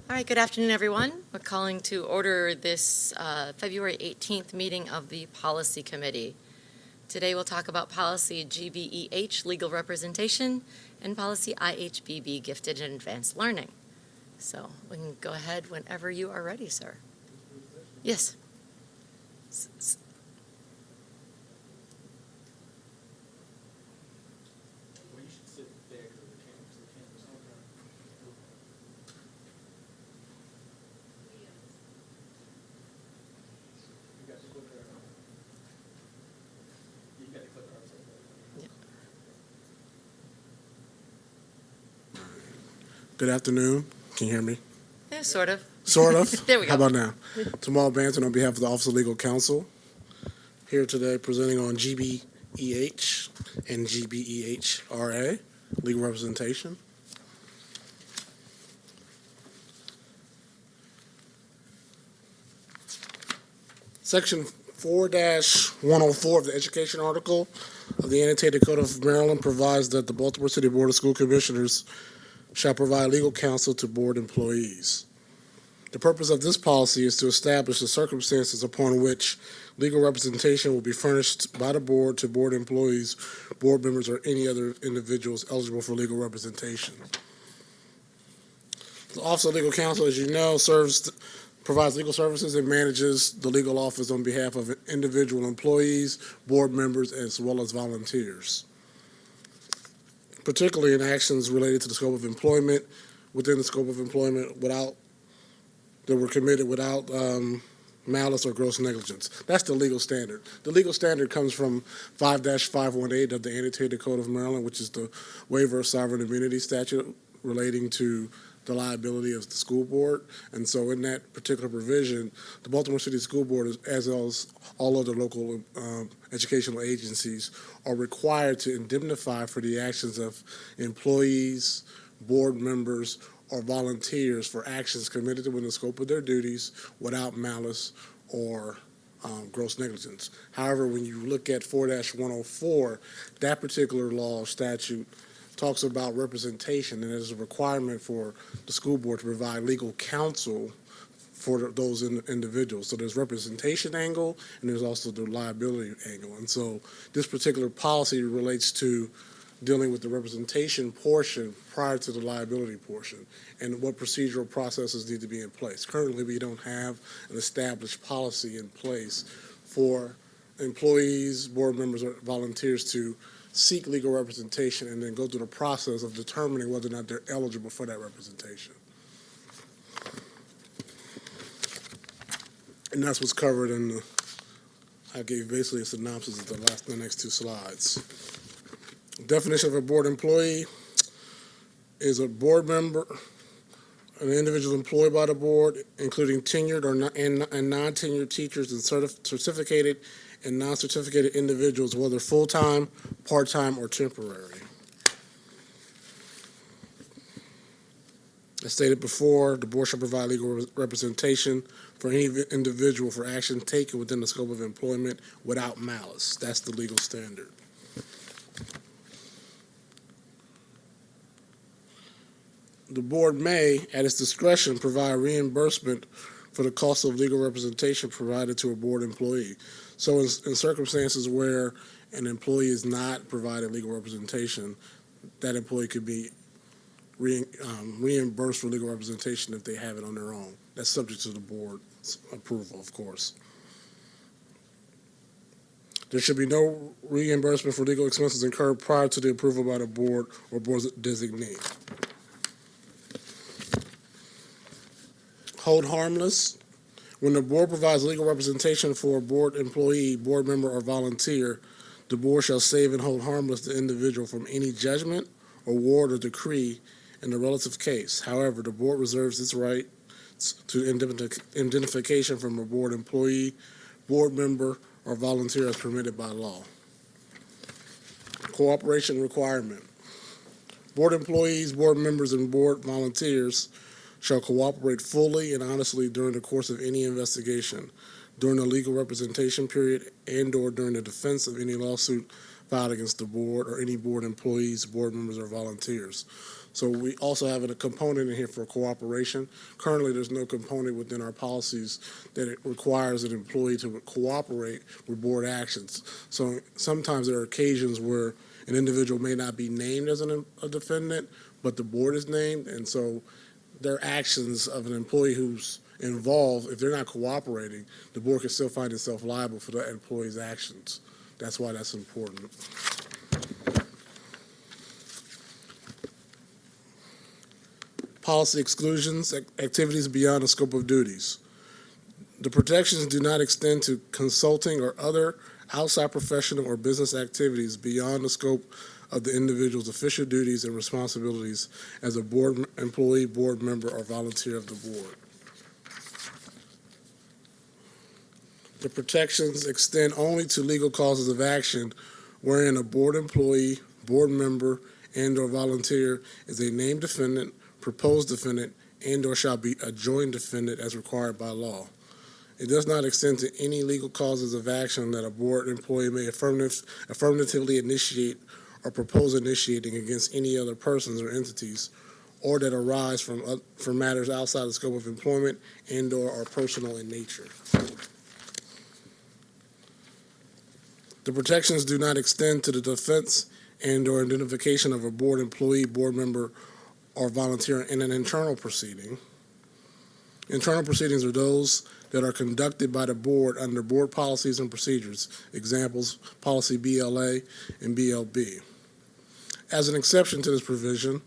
All right, good afternoon, everyone. We're calling to order this February 18th meeting of the Policy Committee. Today we'll talk about policy GBEH, legal representation, and policy IHBB, gifted and advanced learning. So we can go ahead whenever you are ready, sir. Yes. Good afternoon. Can you hear me? Yeah, sort of. Sort of. There we go. How about now? Tamal Banton on behalf of the Office of Legal Counsel. Here today presenting on GBEH and GBEH-RA, legal representation. Section 4-104 of the Education Article of the Annotated Code of Maryland provides that the Baltimore City Board of School Commissioners shall provide legal counsel to board employees. The purpose of this policy is to establish the circumstances upon which legal representation will be furnished by the board to board employees, board members, or any other individuals eligible for legal representation. The Office of Legal Counsel, as you know, provides legal services and manages the legal office on behalf of individual employees, board members, as well as volunteers, particularly in actions related to the scope of employment, within the scope of employment that were committed without malice or gross negligence. That's the legal standard. The legal standard comes from 5-518 of the Annotated Code of Maryland, which is the Wavier of Sovereign Immunity statute relating to the liability of the school board. And so in that particular provision, the Baltimore City School Board, as well as all other local educational agencies, are required to indemnify for the actions of employees, board members, or volunteers for actions committed within the scope of their duties without malice or gross negligence. However, when you look at 4-104, that particular law statute talks about representation, and there's a requirement for the school board to provide legal counsel for those individuals. So there's representation angle, and there's also the liability angle. And so this particular policy relates to dealing with the representation portion prior to the liability portion and what procedural processes need to be in place. Currently, we don't have an established policy in place for employees, board members, or volunteers to seek legal representation and then go through the process of determining whether or not they're eligible for that representation. And that's what's covered in I gave basically a synopsis of the next two slides. Definition of a board employee is a board member, an individual employed by the board, including tenured and non-tenured teachers and certificated and non-certificated individuals, whether full-time, part-time, or temporary. As stated before, the board shall provide legal representation for any individual for action taken within the scope of employment without malice. That's the legal standard. The board may, at its discretion, provide reimbursement for the cost of legal representation provided to a board employee. So in circumstances where an employee is not provided legal representation, that employee could be reimbursed for legal representation if they have it on their own. That's subject to the board's approval, of course. There should be no reimbursement for legal expenses incurred prior to the approval by the board or board's designee. Hold harmless. When the board provides legal representation for a board employee, board member, or volunteer, the board shall save and hold harmless the individual from any judgment, award, or decree in the relative case. However, the board reserves its right to indemnification from a board employee, board member, or volunteer as permitted by law. Cooperation requirement. Board employees, board members, and board volunteers shall cooperate fully and honestly during the course of any investigation, during the legal representation period, and/or during the defense of any lawsuit filed against the board or any board employees, board members, or volunteers. So we also have a component in here for cooperation. Currently, there's no component within our policies that it requires an employee to cooperate with board actions. So sometimes there are occasions where an individual may not be named as a defendant, but the board is named, and so their actions of an employee who's involved, if they're not cooperating, the board can still find itself liable for that employee's actions. That's why that's important. Policy exclusions, activities beyond the scope of duties. The protections do not extend to consulting or other outside professional or business activities beyond the scope of the individual's official duties and responsibilities as a board employee, board member, or volunteer of the board. The protections extend only to legal causes of action wherein a board employee, board member, and/or volunteer is a named defendant, proposed defendant, and/or shall be a joint defendant as required by law. It does not extend to any legal causes of action that a board employee may affirmatively initiate or propose initiating against any other persons or entities, or that arise from matters outside the scope of employment and/or are personal in nature. The protections do not extend to the defense and/or identification of a board employee, board member, or volunteer in an internal proceeding. Internal proceedings are those that are conducted by the board under board policies and procedures. Examples, policy BLA and BLB. As an exception to this provision,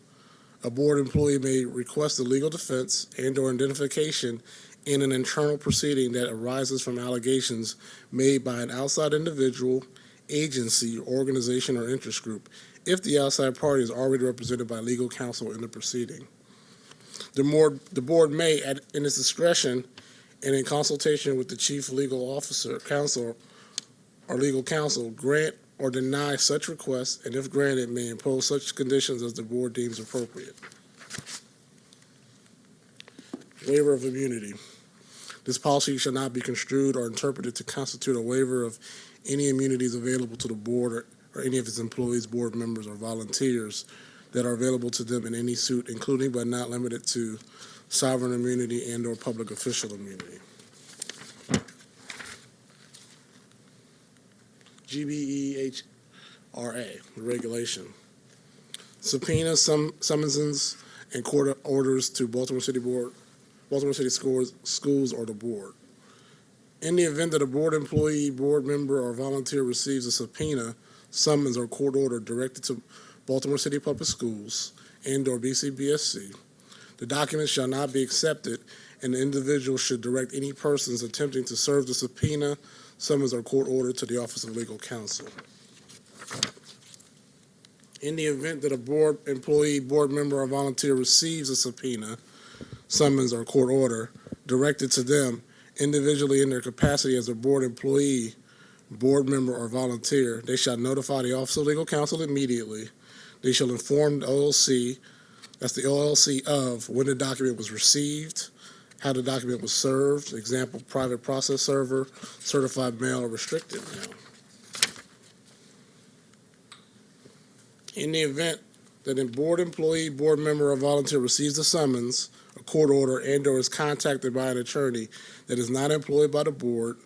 a board employee may request a legal defense and/or identification in an internal proceeding that arises from allegations made by an outside individual, agency, organization, or interest group if the outside party is already represented by legal counsel in the proceeding. The board may, in its discretion and in consultation with the chief legal officer, counsel, or legal counsel, grant or deny such requests, and if granted, may impose such conditions as the board deems appropriate. Waiver of immunity. This policy shall not be construed or interpreted to constitute a waiver of any immunities available to the board or any of its employees, board members, or volunteers that are available to them in any suit, including but not limited to sovereign immunity and/or public official immunity. GBEH RA, the regulation. Subpoenas, summonses, and court orders to Baltimore City Schools, or the board. In the event that a board employee, board member, or volunteer receives a subpoena, summons, or court order directed to Baltimore City Public Schools and/or BCBSC, the document shall not be accepted, and the individual should direct any persons attempting to serve the subpoena, summons, or court order to the Office of Legal Counsel. In the event that a board employee, board member, or volunteer receives a subpoena, summons, or court order directed to them individually in their capacity as a board employee, board member, or volunteer, they shall notify the Office of Legal Counsel immediately. They shall inform the OLC, that's the OLC, of when the document was received, how the document was served, example, private process server, certified mail, or restricted mail. In the event that a board employee, board member, or volunteer receives a summons, a court order, and/or is contacted by an attorney that is not employed by the board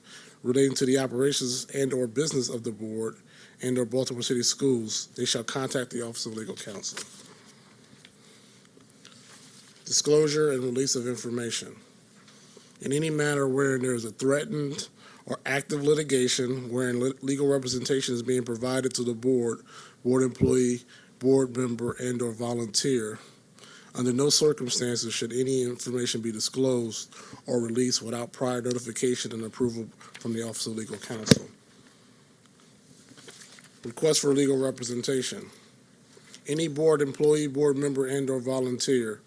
relating to the operations and/or business of the board and/or Baltimore City Schools, they shall contact the Office of Legal Counsel. Disclosure and release of information. In any matter wherein there is a threatened or active litigation wherein legal representation is being provided to the board, board employee, board member, and/or volunteer, under no circumstances should any information be disclosed or released without prior notification and approval from the Office of Legal Counsel. Request for legal representation. Any board employee, board member, and/or volunteer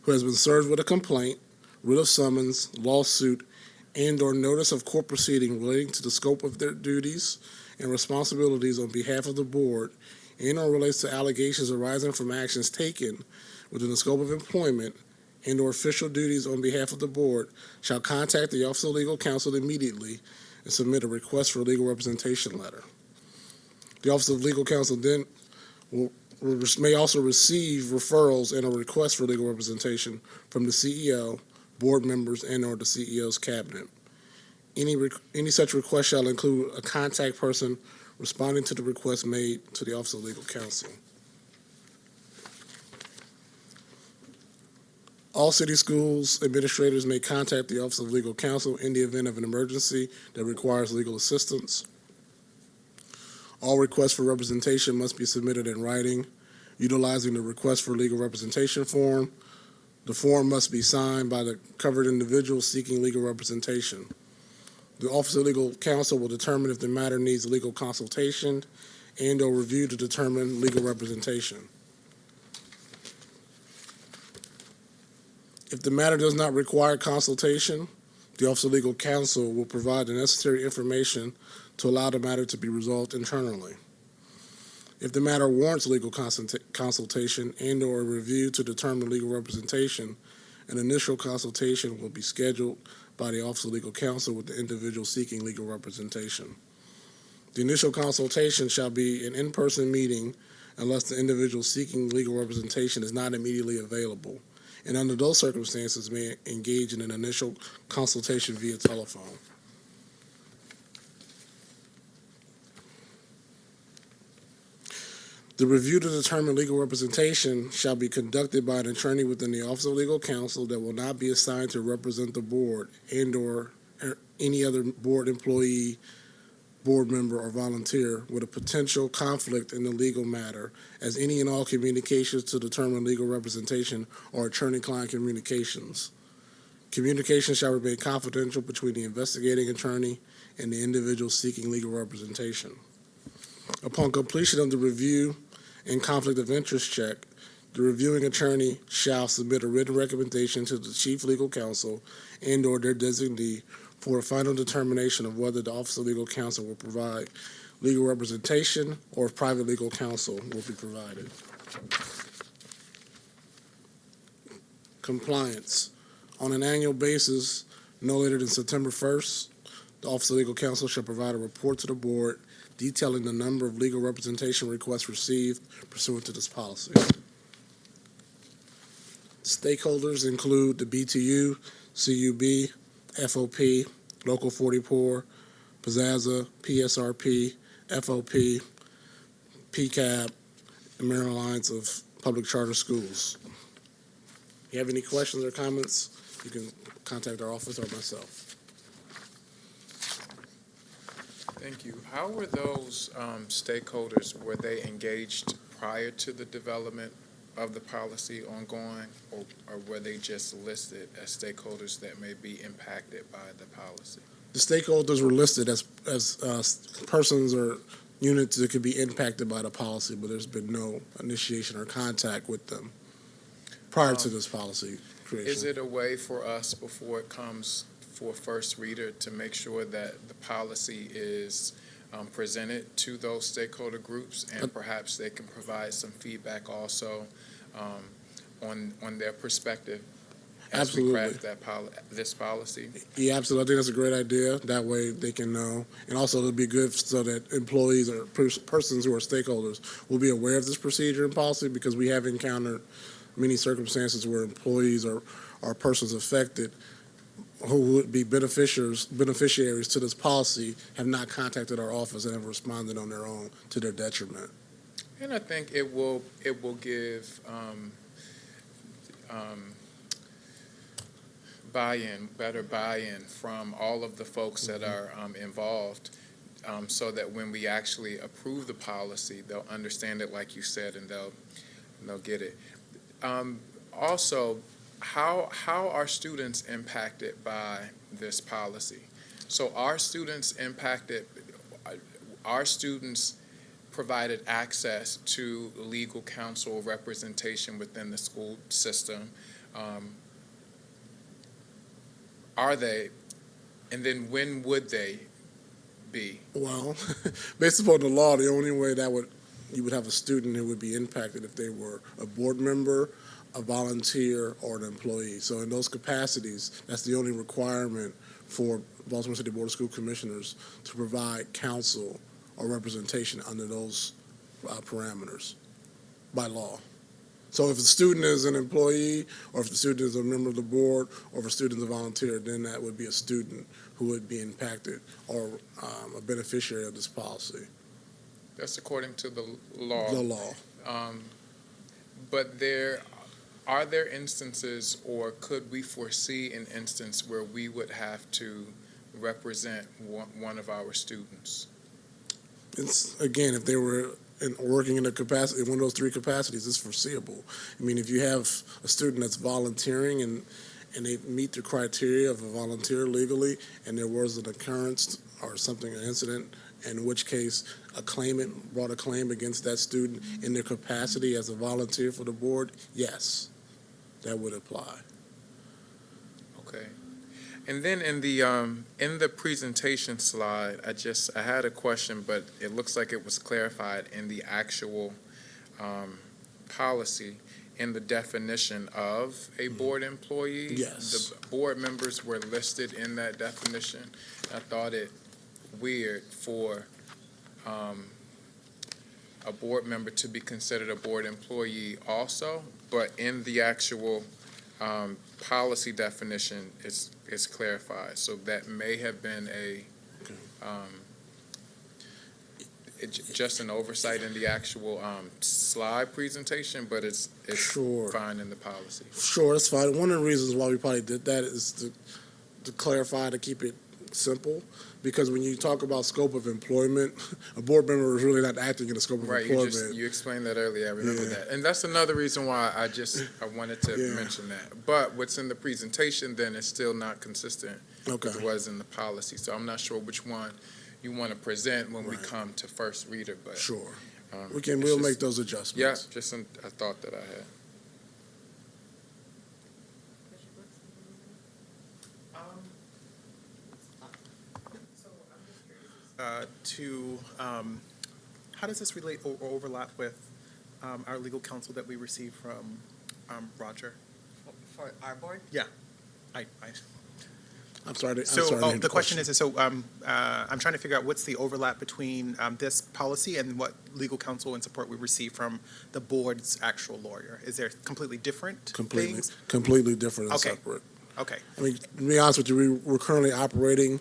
who has been served with a complaint, writ of summons, lawsuit, and/or notice of court proceeding relating to the scope of their duties and responsibilities on behalf of the board and/or relates to allegations arising from actions taken within the scope of employment and/or official duties on behalf of the board shall contact the Office of Legal Counsel immediately and submit a request for legal representation letter. The Office of Legal Counsel then will may also receive referrals and a request for legal representation from the CEO, board members, and/or the CEO's cabinet. Any such request shall include a contact person responding to the request made to the Office of Legal Counsel. All city schools administrators may contact the Office of Legal Counsel in the event of an emergency that requires legal assistance. All requests for representation must be submitted in writing, utilizing the request for legal representation form. The form must be signed by the covered individual seeking legal representation. The Office of Legal Counsel will determine if the matter needs legal consultation and/or review to determine legal representation. If the matter does not require consultation, the Office of Legal Counsel will provide the necessary information to allow the matter to be resolved internally. If the matter warrants legal consultation and/or review to determine legal representation, an initial consultation will be scheduled by the Office of Legal Counsel with the individual seeking legal representation. The initial consultation shall be an in-person meeting unless the individual seeking legal representation is not immediately available, and under those circumstances may engage in an initial consultation via telephone. The review to determine legal representation shall be conducted by an attorney within the Office of Legal Counsel that will not be assigned to represent the board and/or any other board employee, board member, or volunteer with a potential conflict in the legal matter, as any and all communications to determine legal representation are attorney-client communications. Communications shall remain confidential between the investigating attorney and the individual seeking legal representation. Upon completion of the review and conflict of interest check, the reviewing attorney shall submit a written recommendation to the chief legal counsel and/or their designee for a final determination of whether the Office of Legal Counsel will provide legal representation or if private legal counsel will be provided. Compliance. On an annual basis, no later than September 1st, the Office of Legal Counsel shall provide a report to the board detailing the number of legal representation requests received pursuant to this policy. Stakeholders include the BTU, CUB, FOP, Local 44, Piazza, PSRP, FOP, PCAB, and Maryland Alliance of Public Charter Schools. If you have any questions or comments, you can contact our office or myself. Thank you. How were those stakeholders, were they engaged prior to the development of the policy ongoing, or were they just listed as stakeholders that may be impacted by the policy? The stakeholders were listed as persons or units that could be impacted by the policy, but there's been no initiation or contact with them prior to this policy creation. Is it a way for us, before it comes for first reader, to make sure that the policy is presented to those stakeholder groups, and perhaps they can provide some feedback also on their perspective as Absolutely. we craft this policy? Yeah, absolutely. I think that's a great idea. That way they can know. And also it'll be good so that employees or persons who are stakeholders will be aware of this procedure and policy, because we have encountered many circumstances where employees or persons affected who would be beneficiaries to this policy have not contacted our office and have responded on their own to their detriment. And I think it will give better buy-in from all of the folks that are involved, so that when we actually approve the policy, they'll understand it, like you said, and they'll get it. Also, how are students impacted by this policy? So are students impacted? Are students provided access to legal counsel representation within the school system? Are they? And then when would they be? Well, based upon the law, the only way you would have a student who would be impacted if they were a board member, a volunteer, or an employee. So in those capacities, that's the only requirement for Baltimore City Board of School Commissioners to provide counsel or representation under those parameters. by law. So if the student is an employee, or if the student is a member of the board, or if a student is a volunteer, then that would be a student who would be impacted or a beneficiary of this policy. That's according to the law. The law. But are there instances, or could we foresee an instance where we would have to represent one of our students? It's, again, if they were working in a capacity, one of those three capacities, it's foreseeable. I mean, if you have a student that's volunteering and they meet the criteria of a volunteer legally, and there was an occurrence or something, an incident, in which case a claimant brought a claim against that student in their capacity as a volunteer for the board, yes, that would apply. Okay. And then in the presentation slide, I had a question, but it looks like it was clarified in the actual policy in the definition of a board employee. Yes. The board members were listed in that definition. I thought it weird for a board member to be considered a board employee also, but in the actual policy definition, it's clarified. So that may have been just an oversight in the actual slide presentation, but it's Sure. fine in the policy. Sure, that's fine. One of the reasons why we probably did that is to clarify, to keep it simple, because when you talk about scope of employment, a board member is really not acting in the scope of Right, employment. you explained that earlier, I remember Yeah. that. And that's another reason why I wanted to Yeah. mention that. But what's in the presentation then is still not consistent Okay. with what is in the policy. So I'm not sure which one you want to present when we Right. come to first reader, but. Sure. It's We'll just- make those adjustments. Yeah, just a thought that I had. How does this relate or overlap with our legal counsel that we received from Roger? For our board? I'm sorry. To So hear the question is, so I'm trying to figure out what's the overlap between this policy and what legal counsel and support we received from the board's actual lawyer. Is there completely different things? completely different and Okay. separate. Okay. I mean, to be honest with you, we're currently operating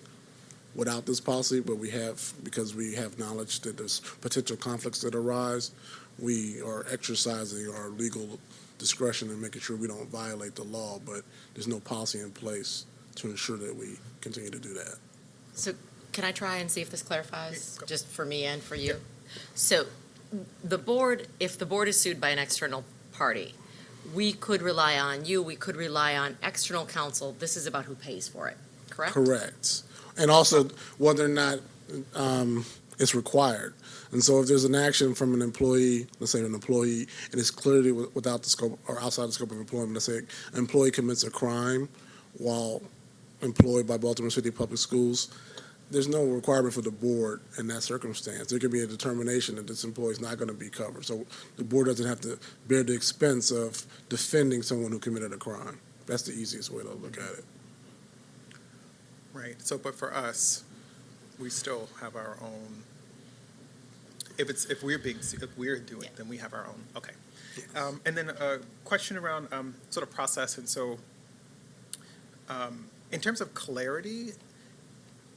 without this policy, but because we have knowledge that there's potential conflicts that arise, we are exercising our legal discretion and making sure we don't violate the law, but there's no policy in place to ensure that we continue to do that. So can I try and see if this clarifies, Yeah, go. just for me and for you? So the board, if the board is sued by an external party, we could rely on you, we could rely on external counsel. This is about who pays for it, correct? Correct. And also whether or not it's required. And so if there's an action from an employee, let's say an employee, and it's clearly without the scope or outside the scope of employment, let's say an employee commits a crime while employed by Baltimore City Public Schools, there's no requirement for the board in that circumstance. There could be a determination that this employee is not going to be covered. So the board doesn't have to bear the expense of defending someone who committed a crime. That's the easiest way to look at it. Right. So, but for us, we still have our own. If we're doing it, then we have our own. Okay. And then a question around sort of process. And so, in terms of clarity,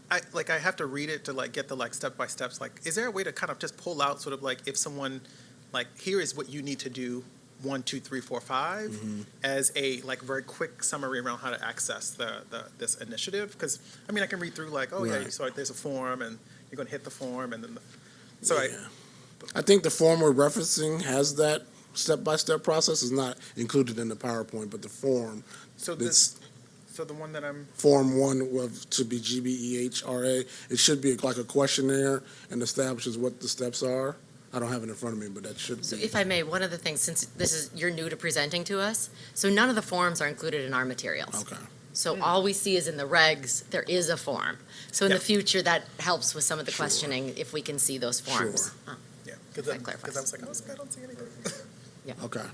I have to read it to get the step by steps. Is there a way to kind of just pull out sort of if someone here is what you need to do 1, 2, 3, 4, 5 as a very quick summary around how to access this initiative? Because I mean I can read through yeah, Right. so there's a form and you're going to hit the form and then I think the form we're referencing has that step-by-step process. Is not included in the PowerPoint, but the form. so the one that I'm Form 1 to be GBEH RA. It should be like a questionnaire and establishes what the steps are. I don't have it in front of me, but that should So be. if I may, one of the things, since you're new to presenting to us, so none of the forms are included in our materials. Okay. So all we see is in the regs, there is a form. So in the Yeah. future, that helps with some of the Sure. questioning if we can see those forms. Sure. Oh, yeah That because clarifies. I was I don't see anything. Okay.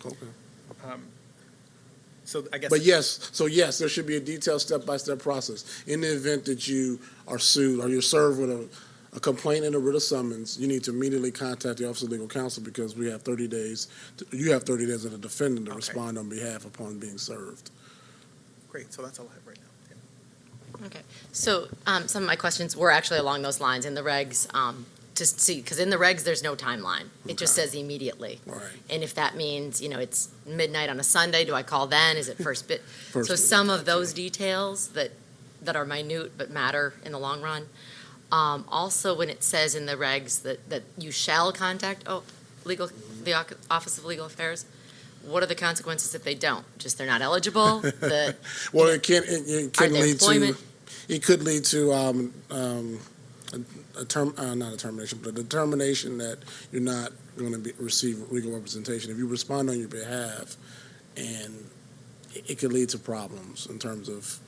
Okay. So I guess But yes, there should be a detailed step-by-step process. In the event that you are sued or you're served with a complaint and a writ of summons, you need to immediately contact the Office of Legal Counsel because we have 30 days. You have 30 days as a defendant to Okay. respond on behalf upon being served. Great, so that's all I have right now. Yeah. Okay, so some of my questions were actually along those lines in the regs, to see, because in the regs, there's no timeline. It just Okay. says immediately. All right. And if that means, it's midnight on a Sunday, do I call then? Is it first bit? First So bit, some of those details that are minute but matter in the long run. Also, when it says in the regs that you shall contact, the Office of Legal Affairs, what are the consequences if they don't? Just they're not eligible? That Well, it can lead to, employment- it could lead to not a termination, but a determination that you're not going to receive legal representation. If you respond on your behalf, and it could lead to problems in terms of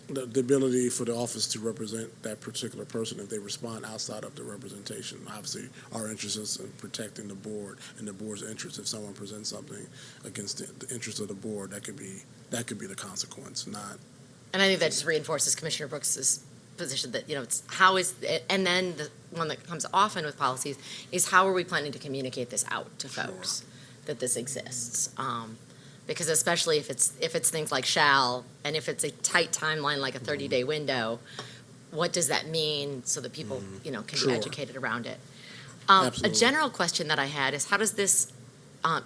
the ability for the office to represent that particular person if they respond outside of the representation. Obviously, our interest is in protecting the board and the board's interest. If someone presents something against the interest of the board, that could be the consequence, not. And I think that just reinforces Commissioner Brooks's position that, it's how is, and then the one that comes often with policies is how are we planning to communicate this out to folks, that this exists? Because especially if it's things like shall, and if it's a tight timeline like a 30-day window, what does that mean so that people, can Sure. be educated around it? A Absolutely. general question that I had is how does this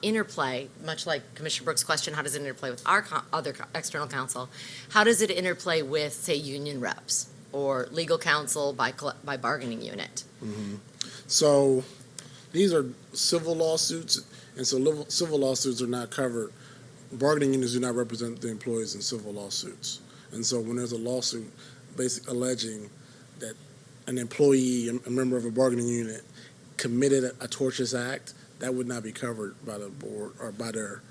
interplay, much like Commissioner Brooks' question, how does it interplay with our other external counsel? How does it interplay with, say, union reps or legal counsel by bargaining unit? So these are civil lawsuits, and so civil lawsuits are not covered. Bargaining units do not represent the employees in civil lawsuits. And so when there's a lawsuit basically alleging that an employee, a member of a bargaining unit, committed a tortious act, that would not be covered by the board or by their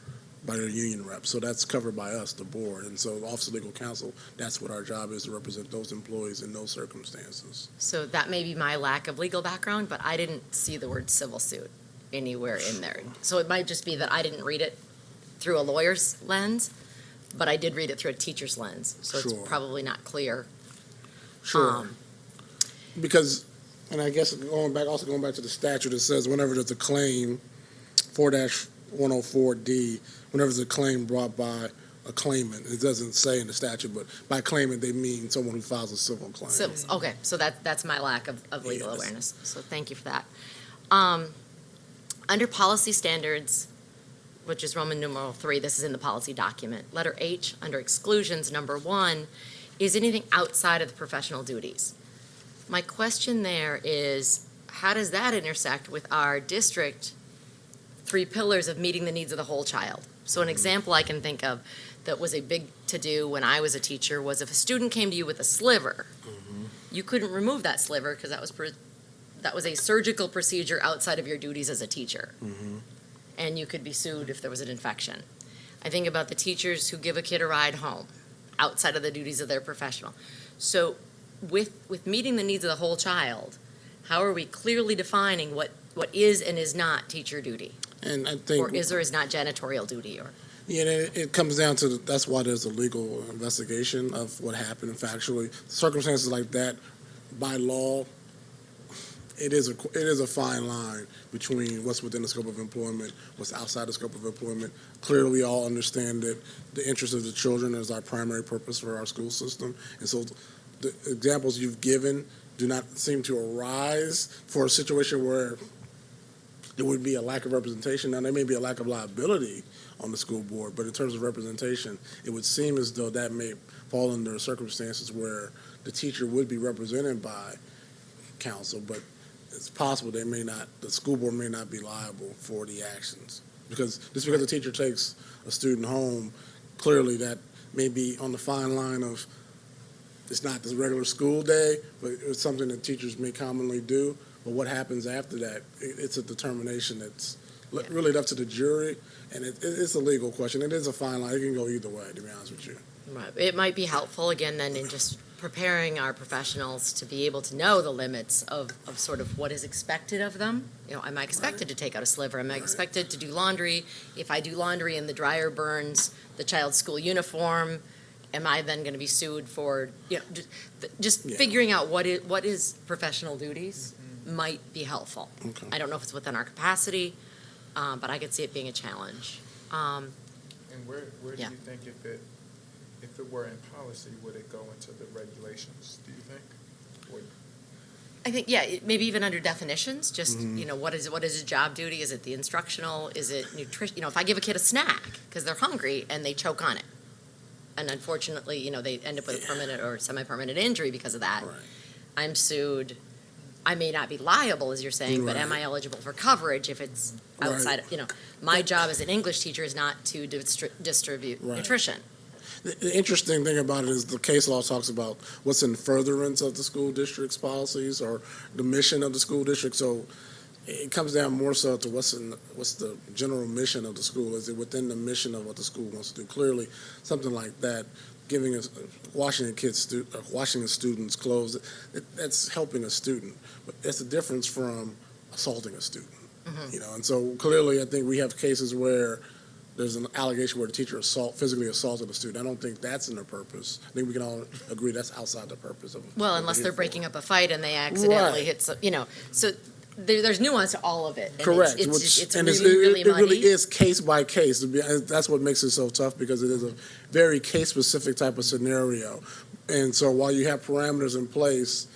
union rep. So that's covered by us, the board. And so the Office of Legal Counsel, that's what our job is, to represent those employees in those circumstances. So that may be my lack of legal background, but I didn't see the word civil suit anywhere in there. So it might just be that I didn't read it through a lawyer's lens, but I did read it through a teacher's lens. So Sure. it's probably not clear. Sure. Because, and I guess going back to the statute, it says whenever there's a claim, 4-104D, whenever there's a claim brought by a claimant, it doesn't say in the statute, but by claimant, they mean someone who files a civil claim. So, okay, so that's my lack of legal Yes. awareness. So thank you for that. Under policy standards, which is Roman numeral 3, this is in the policy document. Letter H, under exclusions, number 1, is anything outside of the professional duties. My question there is, how does that intersect with our district 3 pillars of meeting the needs of the whole child? So an example I can think of that was a big to-do when I was a teacher was if a student came to you with a sliver, you couldn't remove that sliver because that was a surgical procedure outside of your duties as a teacher. And you could be sued if there was an infection. I think about the teachers who give a kid a ride home outside of the duties of their professional. So with meeting the needs of the whole child, how are we clearly defining what is and is not teacher duty? And I think, Or is or is not janitorial duty? Or it comes down to, that's why there's a legal investigation of what happened factually. Circumstances like that, by law, it is a fine line between what's within the scope of employment, what's outside the scope of employment. Clearly, we all understand that the interest of the children is our primary purpose for our school system. And so the examples you've given do not seem to arise for a situation where there would be a lack of representation. Now, there may be a lack of liability on the school board, but in terms of representation, it would seem as though that may fall under circumstances where the teacher would be represented by counsel, but it's possible the school board may not be liable for the actions. Because just because a teacher takes a student home, clearly that may be on the fine line of, it's not this regular school day, but it's something that teachers may commonly do. But what happens after that, it's a determination that's really up to the jury, and it's a legal question. It is a fine line. It can go either way, to be honest with you. right. It might be helpful, again, then in just preparing our professionals to be able to know the limits of sort of what is expected of them. Am I expected to take out a sliver? Am I expected to do laundry? If I do laundry and the dryer burns the child's school uniform, am I then going to be sued for, just Yeah. figuring out what is professional duties might be helpful. Okay. I don't know if it's within our capacity, but I could see it being a challenge. And where do Yeah. you think if it were in policy, would it go into the regulations, do you think? Would- I think, maybe even under definitions, just, what is a job duty? Is it the instructional? Is it nutrition? If I give a kid a snack because they're hungry and they choke on it, and unfortunately, they end up with a permanent or semi-permanent injury because of that, Right. I'm sued. I may not be liable, as you're saying, but am Right. I eligible for coverage if it's outside of, my job as an English teacher is not to distribute Right. nutrition. The interesting thing about it is the case law talks about what's in furtherance of the school district's policies or the mission of the school district. So it comes down more so to what's the general mission of the school. Is it within the mission of what the school wants to do? Clearly, something like that, washing a student's clothes, that's helping a student. But that's a difference from assaulting a student. And so clearly, I think we have cases where there's an allegation where the teacher physically assaulted a student. I don't think that's in their purpose. I think we can all agree that's outside the purpose of. Well, what unless we're they're here breaking up a fight and they accidentally hit some, so there's nuance to all of it. And Correct. It's And really, really it really muddy. is case by case. That's what makes it so tough because it is a very case specific type of scenario. And so while you have parameters in place,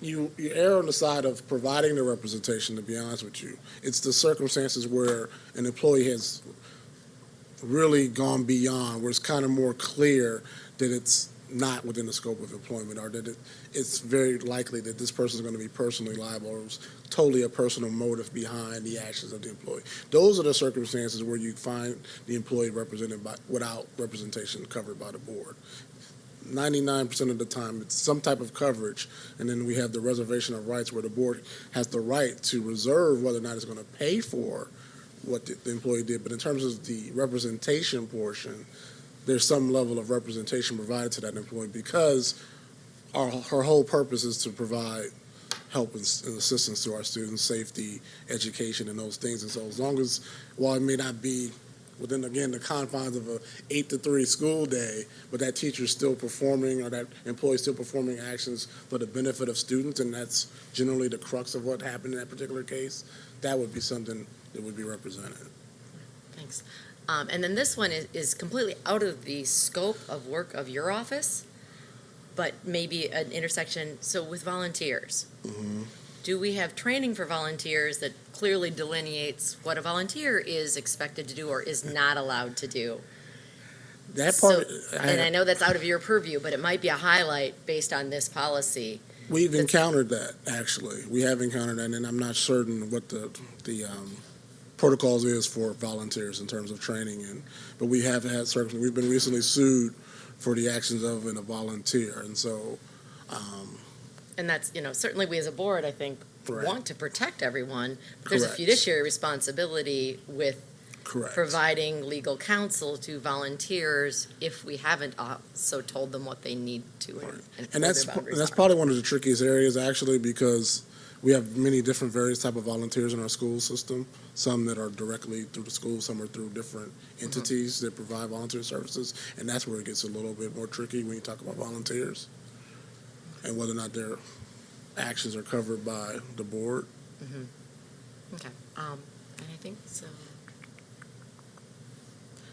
you err on the side of providing the representation, to be honest with you. It's the circumstances where an employee has really gone beyond, where it's kind of more clear that it's not within the scope of employment, or that it's very likely that this person is going to be personally liable, or it's totally a personal motive behind the actions of the employee. Those are the circumstances where you find the employee represented without representation covered by the board. 99% of the time, it's some type of coverage, and then we have the reservation of rights where the board has the right to reserve whether or not it's going to pay for what the employee did. But in terms of the representation portion, there's some level of representation provided to that employee because her whole purpose is to provide help and assistance to our students, safety, education, and those things. And so as long as, while it may not be within, again, the confines of a 8 to 3 school day, but that teacher's still performing or that employee's still performing actions for the benefit of students, and that's generally the crux of what happened in that particular case, that would be something that would be represented. Thanks. And then this one is completely out of the scope of work of your office, but maybe an intersection. So with volunteers, do we have training for volunteers that clearly delineates what a volunteer is expected to do or is not allowed to do? That part, And I know that's out of your purview, but it might be a highlight based on this policy. we've encountered that, actually. We have encountered that, and I'm not certain what the protocols is for volunteers in terms of training. But we have had we've been recently sued for the actions of a volunteer. And so, And that's, certainly we as a board, I think, Right. want to protect everyone. But there's a Correct. fiduciary responsibility with correct. providing legal counsel to volunteers if we haven't also told them what they need to. Right. And And where that's their boundaries that's are. probably one of the trickiest areas, actually, because we have many different various type of volunteers in our school system. Some that are directly through the school, some are through different entities that provide volunteer services, and that's where it gets a little bit more tricky when you talk about volunteers and whether or not their actions are covered by the board. Okay, and I think so.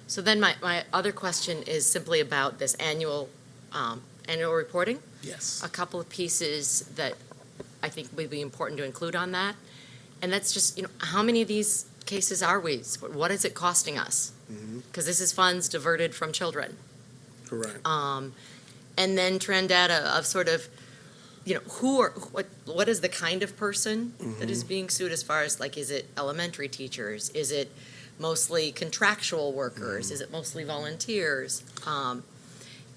So then my other question is simply about this annual reporting. Yes. A couple of pieces that I think would be important to include on that. And that's just, how many of these cases are we? What is it costing us? Because this is funds diverted from children. Correct. And then trend data of sort of, what is the kind of person that is being sued as far as, like, is it elementary teachers? Is it mostly contractual workers? Is it mostly volunteers?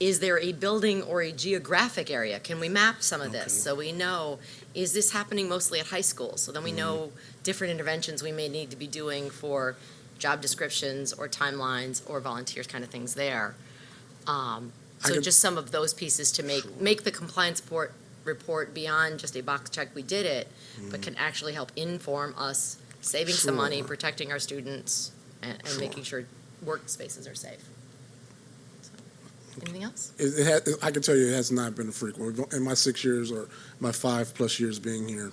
Is there a building or a geographic area? Can we map some of this so we know, is this happening mostly at high schools? So then we know different interventions we may need to be doing for job descriptions or timelines or volunteers, kind of things there. So just some of those pieces to make the compliance report beyond just a box check, we did it, but can actually help inform us saving some money, Sure. protecting our students, and Sure. making sure workspaces are safe. Anything else? I can tell you it has not been frequent. In my 6 years or my 5+ years being here,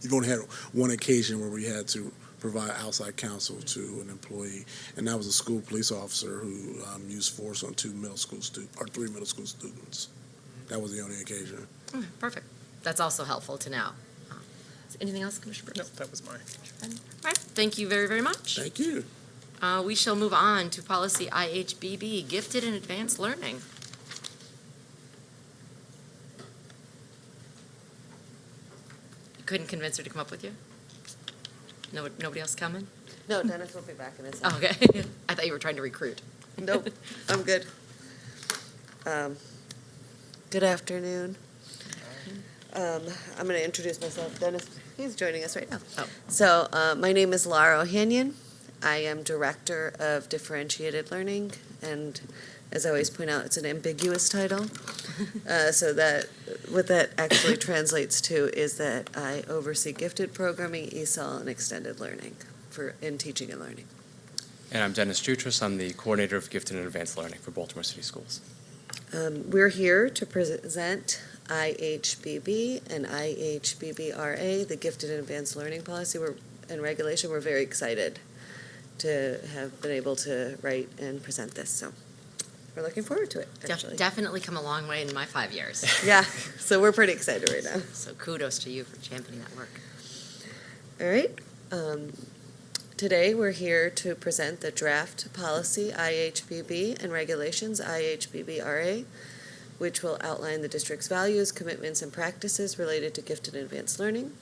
you've only had one occasion where we had to provide outside counsel to an employee, and that was a school police officer who used force on 3 middle school students. That was the only occasion. Okay, perfect. That's also helpful to know. Anything else, Commissioner No, Brooks? that was mine. All right, thank you very, very much. Thank you. We shall move on to policy IHBB, gifted and advanced learning. You couldn't convince her to come up with you? No, nobody else coming? No, Dennis will be back in a Oh, second. okay. I thought you were trying to recruit. Nope, I'm good. Good afternoon. I'm going to introduce myself. Dennis, he's joining us right now. Oh. So, my name is Lara Ohanian. I am Director of Differentiated Learning, and as I always point out, it's an ambiguous title. So that, what that actually translates to is that I oversee gifted programming, ESOL, and extended learning in teaching and learning. And I'm Dennis Jutras. I'm the coordinator of gifted and advanced learning for Baltimore City Schools. We're here to present IHBB and IHBBRA, the Gifted and Advanced Learning Policy and Regulation. We're very excited to have been able to write and present this, so we're looking forward to it, actually. Definitely come a long way in my 5 years. Yeah, so we're pretty excited right now. So kudos to you for championing that work. All right. Today, we're here to present the draft policy IHBB and regulations IHBBRA, which will outline the district's values, commitments, and practices related to gifted and advanced learning.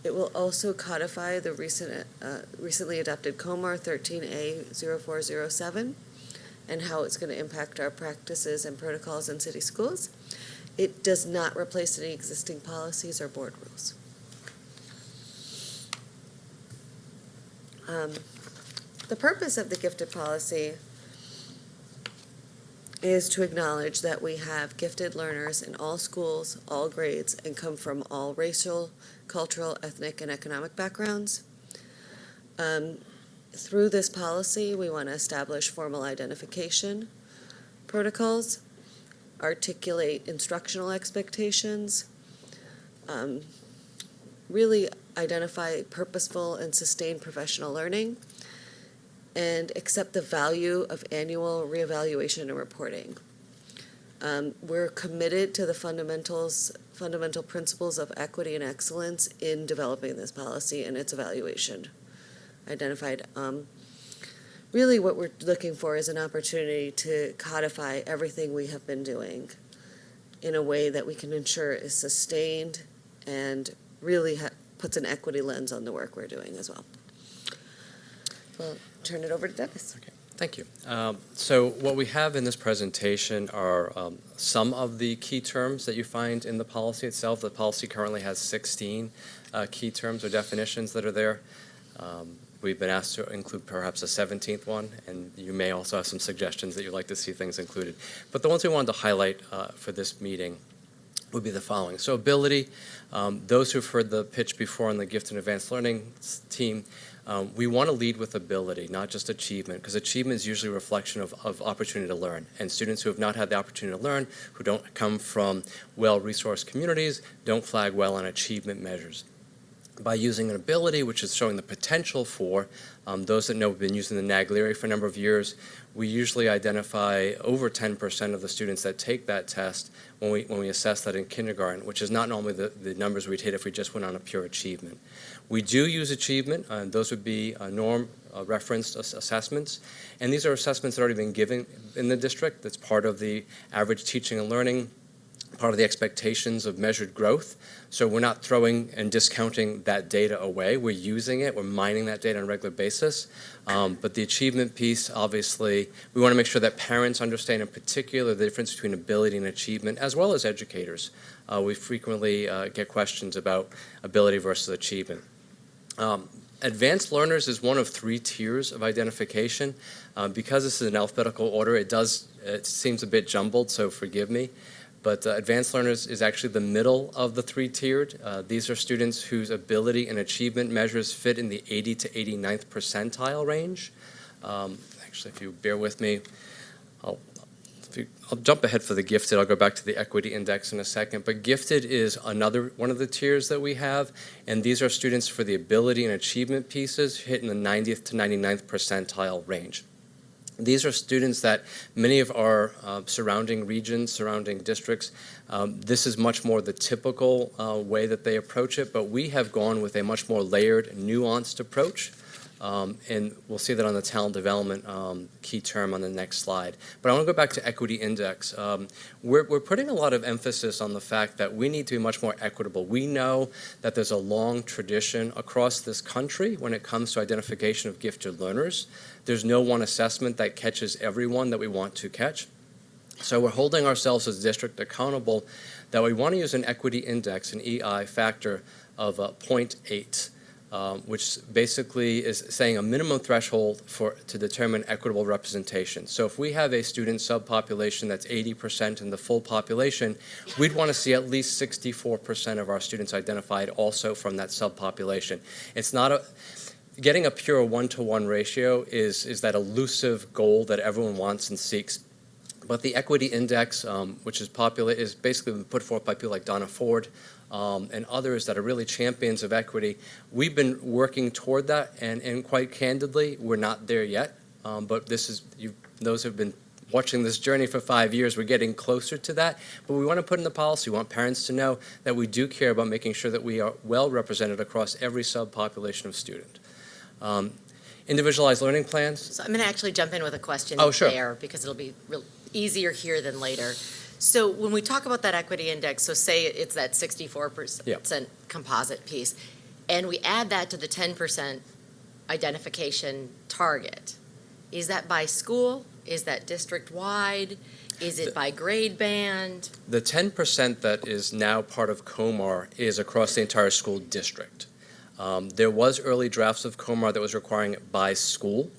It will also codify the recently adopted COMAR 13A0407 and how it's going to impact our practices and protocols in city schools. It does not replace any existing policies or board rules. The purpose of the gifted policy is to acknowledge that we have gifted learners in all schools, all grades, and come from all racial, cultural, ethnic, and economic backgrounds. Through this policy, we want to establish formal identification protocols, articulate instructional expectations, really identify purposeful and sustained professional learning, and accept the value of annual reevaluation and reporting. We're committed to the fundamental principles of equity and excellence in developing this policy and its evaluation. Identified. Really what we're looking for is an opportunity to codify everything we have been doing in a way that we can ensure is sustained and really puts an equity lens on the work we're doing as well. Well, turn it over to Dennis. Okay, thank you. So what we have in this presentation are some of the key terms that you find in the policy itself. The policy currently has 16 key terms or definitions that are there. We've been asked to include perhaps a 17th one, and you may also have some suggestions that you'd like to see things included. But the ones we wanted to highlight for this meeting would be the following. So ability, those who've heard the pitch before on the Gifted and Advanced Learning team, we want to lead with ability, not just achievement, because achievement is usually a reflection of opportunity to learn. And students who have not had the opportunity to learn, who don't come from well-resourced communities, don't flag well on achievement measures. By using an ability, which is showing the potential for those that know we've been using the Naglieri for a number of years, we usually identify over 10% of the students that take that test when we assess that in kindergarten, which is not normally the numbers we'd hit if we just went on a pure achievement. We do use achievement, and those would be referenced assessments, and these are assessments that have already been given in the district. That's part of the average teaching and learning, part of the expectations of measured growth. So we're not throwing and discounting that data away. We're using it. We're mining that data on a regular basis. But the achievement piece, obviously, we want to make sure that parents understand in particular the difference between ability and achievement, as well as educators. We frequently get questions about ability versus achievement. Advanced learners is one of 3 tiers of identification. Because this is an alphabetical order, it seems a bit jumbled, so forgive me. But advanced learners is actually the middle of the 3-tiered. These are students whose ability and achievement measures fit in the 80 to 89th percentile range. Actually, if you bear with me, I'll I'll jump ahead for the gifted. I'll go back to the equity index in a second. But gifted is another one of the tiers that we have, and these are students for the ability and achievement pieces hitting the 90th to 99th percentile range. These are students that many of our surrounding regions, surrounding districts, this is much more the typical way that they approach it, but we have gone with a much more layered, nuanced approach. And we'll see that on the talent development key term on the next slide. But I want to go back to equity index. We're putting a lot of emphasis on the fact that we need to be much more equitable. We know that there's a long tradition across this country when it comes to identification of gifted learners. There's no one assessment that catches everyone that we want to catch. So we're holding ourselves as a district accountable that we want to use an equity index, an EI factor of 0.8. Which basically is saying a minimum threshold to determine equitable representation. So if we have a student subpopulation that's 80% in the full population, we'd want to see at least 64% of our students identified also from that subpopulation. It's not getting a pure one-to-one ratio is that elusive goal that everyone wants and seeks. But the equity index, which is basically been put forth by people like Donna Ford, and others that are really champions of equity. We've been working toward that, and quite candidly, we're not there yet. But those who've been watching this journey for 5 years, we're getting closer to that. But we want to put in the policy, we want parents to know that we do care about making sure that we are well represented across every subpopulation of student. Individualized learning plans. So I'm going to actually jump in with a question there because it'll be real easier here than later. So when we talk about that equity index, so say it's that 64% composite piece, and we add that to the 10% identification target, is that by school? Is that district-wide? Is it by grade band? The 10% that is now part of COMAR is across the entire school district. There was early drafts of COMAR that was requiring it by school,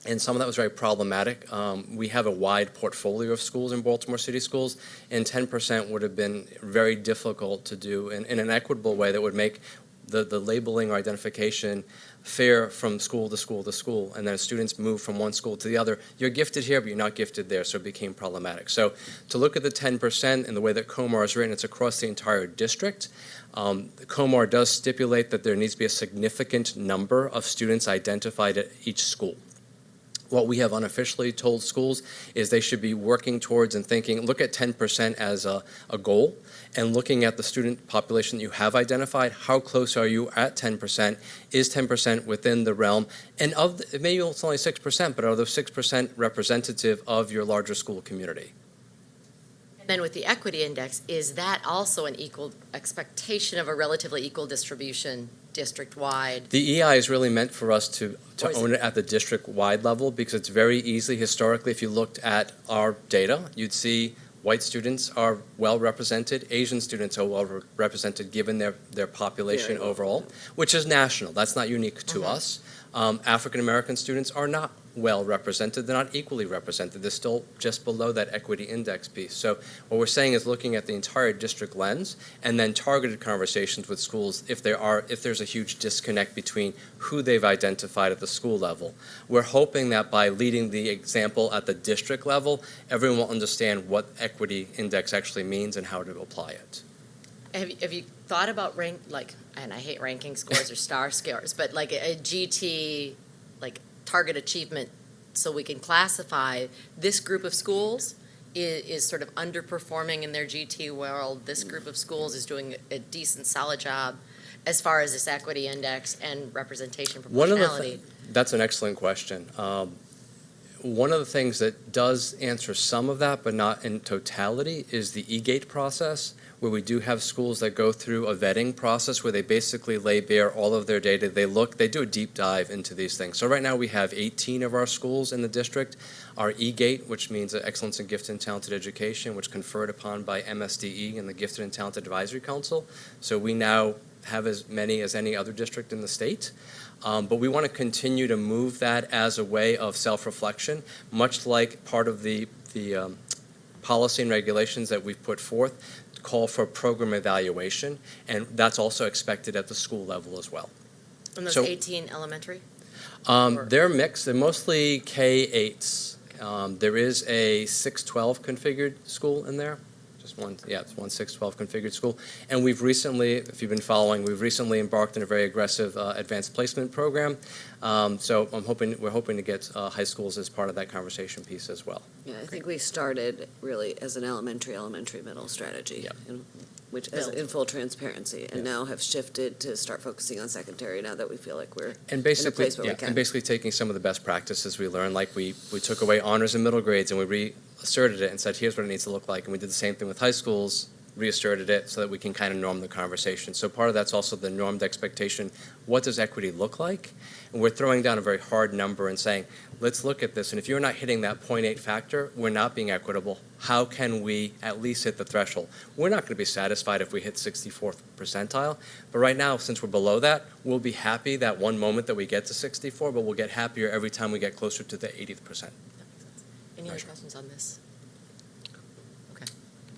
and some of that was very problematic. We have a wide portfolio of schools in Baltimore City Schools, and 10% would have been very difficult to do in an equitable way that would make the labeling or identification fair from school to school to school, and then students move from one school to the other. You're gifted here, but you're not gifted there, so it became problematic. So to look at the 10% and the way that COMAR is written, it's across the entire district. COMAR does stipulate that there needs to be a significant number of students identified at each school. What we have unofficially told schools is they should be working towards and thinking, look at 10% as a goal, and looking at the student population that you have identified, how close are you at 10%? Is 10% within the realm? And maybe it's only 6%, but are those 6% representative of your larger school community? And then with the equity index, is that also an equal expectation of a relatively equal distribution district-wide? The EI is really meant for us to own it at the district-wide level, because it's very easy historically. If you looked at our data, you'd see white students are well represented, Asian students are well represented given their population overall, which is national. That's not unique to us. African American students are not well represented. They're not equally represented. They're still just below that equity index piece. So what we're saying is looking at the entire district lens, and then targeted conversations with schools if there's a huge disconnect between who they've identified at the school level. We're hoping that by leading the example at the district level, everyone will understand what equity index actually means and how to apply it. Have you thought about and I hate ranking scores or star scores, but like a GT, like target achievement, so we can classify this group of schools is sort of underperforming in their GT world. This group of schools is doing a decent, solid job as far as this equity index and representation proportionality. That's an excellent question. One of the things that does answer some of that, but not in totality, is the E-Gate process, where we do have schools that go through a vetting process where they basically lay bare all of their data. They do a deep dive into these things. So right now we have 18 of our schools in the district are E-Gate, which means Excellence in Gifted and Talented Education, which conferred upon by MSDE and the Gifted and Talented Advisory Council. So we now have as many as any other district in the state. But we want to continue to move that as a way of self-reflection, much like part of the policy and regulations that we've put forth call for program evaluation, and that's also expected at the school level as well. And those 18 elementary? They're mixed. They're mostly K-8s. There is a 612 configured school in there. Just one, yeah, it's one 612 configured school. And we've recently, if you've been following, we've recently embarked on a very aggressive advanced placement program. So we're hoping to get high schools as part of that conversation piece as well. Yeah, I think we started really as an elementary, middle strategy. Yep. Which, Build. in full transparency, and Yeah. now have shifted to start focusing on secondary now that we feel like we're And basically, place where we yeah, can. and basically taking some of the best practices we learned, like we took away honors in middle grades and we reasserted it and said, here's what it needs to look like. And we did the same thing with high schools, reasserted it so that we can kind of norm the conversation. So part of that's also the normed expectation. What does equity look like? And we're throwing down a very hard number and saying, let's look at this. And if you're not hitting that 0.8 factor, we're not being equitable. How can we at least hit the threshold? We're not going to be satisfied if we hit 64th percentile. But right now, since we're below that, we'll be happy that one moment that we get to 64, but we'll get happier every time we get closer to the 80th percent. Any other Sure. questions on this? Okay,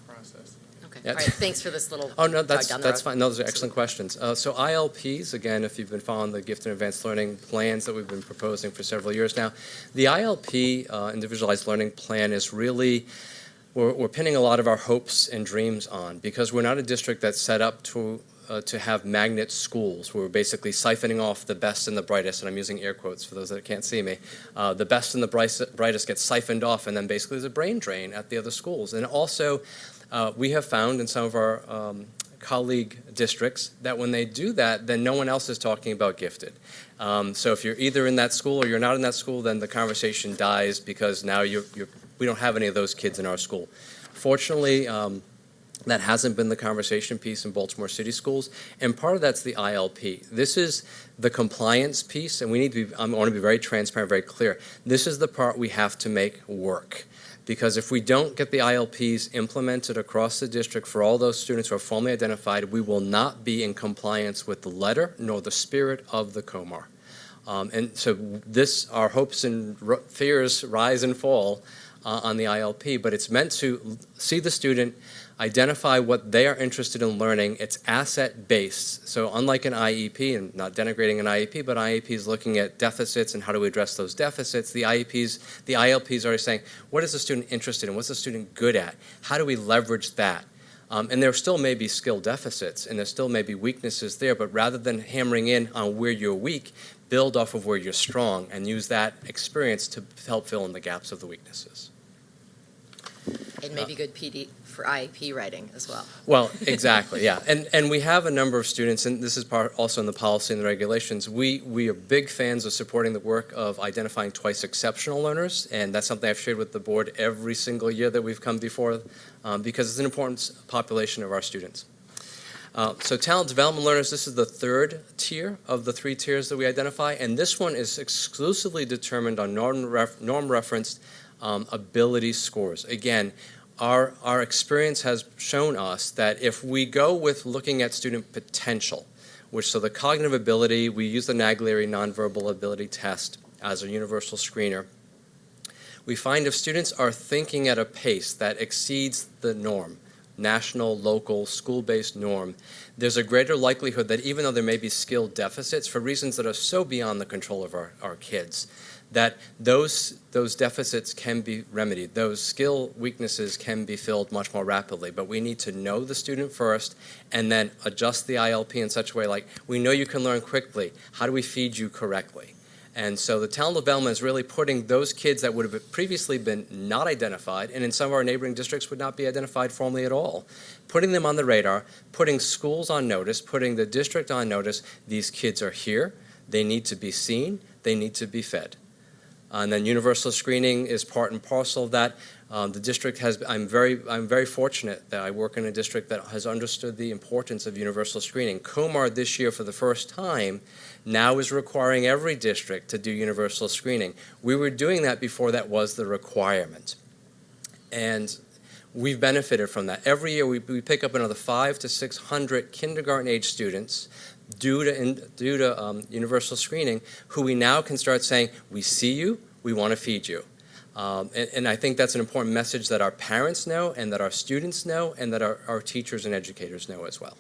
Process. okay. Yeah. All right, thanks for this little Oh, no, jog that's down the road. fine. No, those are excellent questions. So ILPs, again, if you've been following the gifted and advanced learning plans that we've been proposing for several years now, the ILP, Individualized Learning Plan, is really, we're pinning a lot of our hopes and dreams on, because we're not a district that's set up to have magnet schools, where we're basically siphoning off the best and the brightest, and I'm using air quotes for those that can't see me. The best and the brightest get siphoned off, and then basically there's a brain drain at the other schools. And also, we have found in some of our colleague districts that when they do that, then no one else is talking about gifted. So if you're either in that school or you're not in that school, then the conversation dies, because now we don't have any of those kids in our school. Fortunately, that hasn't been the conversation piece in Baltimore City schools, and part of that's the ILP. This is the compliance piece, and we need to be, I want to be very transparent, very clear. This is the part we have to make work. Because if we don't get the ILPs implemented across the district for all those students who are formally identified, we will not be in compliance with the letter nor the spirit of the COMAR. And so our hopes and fears rise and fall on the ILP, but it's meant to see the student, identify what they are interested in learning. It's asset-based. So unlike an IEP, and not denigrating an IEP, but IEP is looking at deficits and how do we address those deficits. The ILPs are saying, what is the student interested in? What's the student good at? How do we leverage that? And there still may be skill deficits, and there still may be weaknesses there, but rather than hammering in on where you're weak, build off of where you're strong and use that experience to help fill in the gaps of the weaknesses. It may be good PD for IEP writing as well. Well, exactly, yeah. And we have a number of students, and this is part also in the policy and the regulations. We are big fans of supporting the work of identifying twice exceptional learners, and that's something I've shared with the board every single year that we've come before, because it's an important population of our students. So talent development learners, this is the third tier of the three tiers that we identify, and this one is exclusively determined on norm-referenced ability scores. Again, our experience has shown us that if we go with looking at student potential, so the cognitive ability, we use the Naglieri nonverbal ability test as a universal screener, we find if students are thinking at a pace that exceeds the norm, national, local, school-based norm, there's a greater likelihood that even though there may be skill deficits for reasons that are so beyond the control of our kids, that those deficits can be remedied. Those skill weaknesses can be filled much more rapidly. But we need to know the student first and then adjust the ILP in such a way like, we know you can learn quickly. How do we feed you correctly? And so the talent development is really putting those kids that would have previously been not identified, and in some of our neighboring districts would not be identified formally at all, putting them on the radar, putting schools on notice, putting the district on notice. These kids are here. They need to be seen. They need to be fed. And then universal screening is part and parcel of that. The district has, I'm very fortunate that I work in a district that has understood the importance of universal screening. COMAR this year for the first time now is requiring every district to do universal screening. We were doing that before that was the requirement. And we've benefited from that. Every year we pick up another 500 to 600 kindergarten age students due to universal screening, who we now can start saying, we see you, we want to feed you. And I think that's an important message that our parents know and that our students know and that our teachers and educators know as well.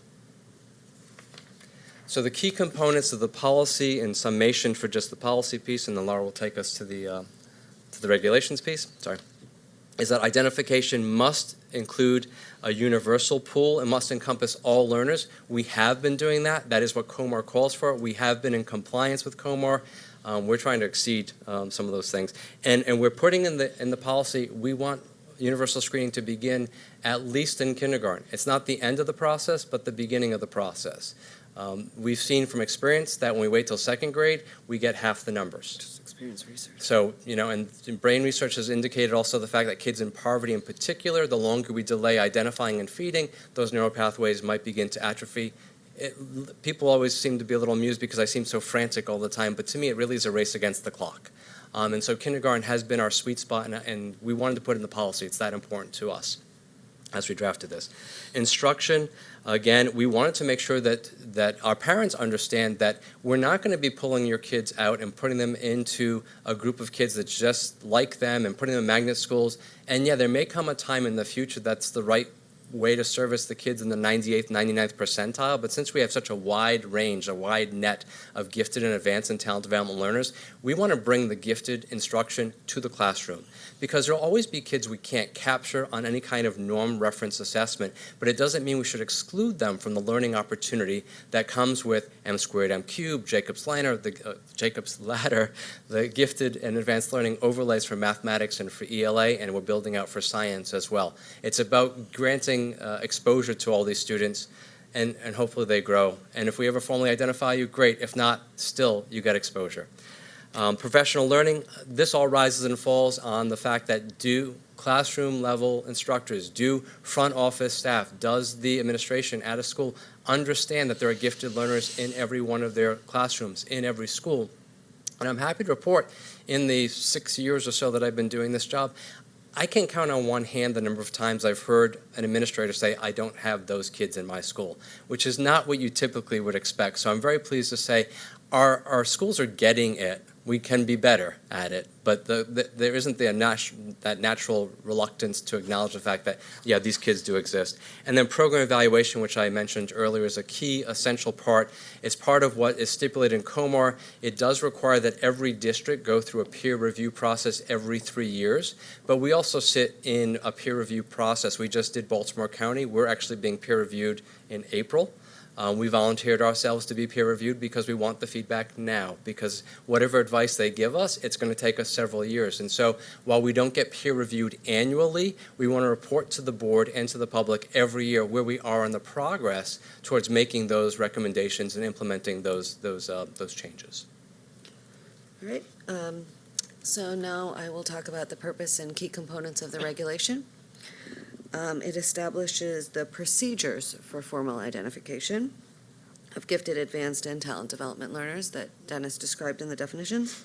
So the key components of the policy in summation for just the policy piece, and then Laura will take us to the to the regulations piece, is that identification must include a universal pool and must encompass all learners. We have been doing that. That is what COMAR calls for. We have been in compliance with COMAR. We're trying to exceed some of those things. And we're putting in the policy, we want universal screening to begin at least in kindergarten. It's not the end of the process, but the beginning of the process. We've seen from experience that when we wait till second grade, we get half the numbers. Just experience research. So, and brain research has indicated also the fact that kids in poverty in particular, the longer we delay identifying and feeding, those neural pathways might begin to atrophy. People always seem to be a little amused because I seem so frantic all the time, but to me it really is a race against the clock. And so kindergarten has been our sweet spot, and we wanted to put it in the policy. It's that important to us as we drafted this. Instruction, again, we wanted to make sure that our parents understand that we're not going to be pulling your kids out and putting them into a group of kids that's just like them and putting them in magnet schools. And yeah, there may come a time in the future that's the right way to service the kids in the 98th, 99th percentile, but since we have such a wide range, a wide net of gifted and advanced and talent development learners, we want to bring the gifted instruction to the classroom. Because there will always be kids we can't capture on any kind of norm reference assessment, but it doesn't mean we should exclude them from the learning opportunity that comes with M squared, M cubed, Jacob's ladder, the gifted and advanced learning overlays for mathematics and for ELA, and we're building out for science as well. It's about granting exposure to all these students, and hopefully they grow. And if we ever formally identify you, great. If not, still you get exposure. Professional learning, this all rises and falls on the fact that do classroom level instructors, do front office staff, does the administration at a school understand that there are gifted learners in every one of their classrooms, in every school. And I'm happy to report in the 6 years or so that I've been doing this job, I can count on one hand the number of times I've heard an administrator say, I don't have those kids in my school, which is not what you typically would expect. So I'm very pleased to say our schools are getting it. We can be better at it, but there isn't that natural reluctance to acknowledge the fact that, yeah, these kids do exist. And then program evaluation, which I mentioned earlier, is a key essential part. It's part of what is stipulated in COMAR. It does require that every district go through a peer review process every 3 years, but we also sit in a peer review process. We just did Baltimore County. We're actually being peer reviewed in April. We volunteered ourselves to be peer reviewed because we want the feedback now, because whatever advice they give us, it's going to take us several years. And so while we don't get peer reviewed annually, we want to report to the board and to the public every year where we are on the progress towards making those recommendations and implementing those changes. All right. So now I will talk about the purpose and key components of the regulation. It establishes the procedures for formal identification of gifted, advanced, and talent development learners that Dennis described in the definitions.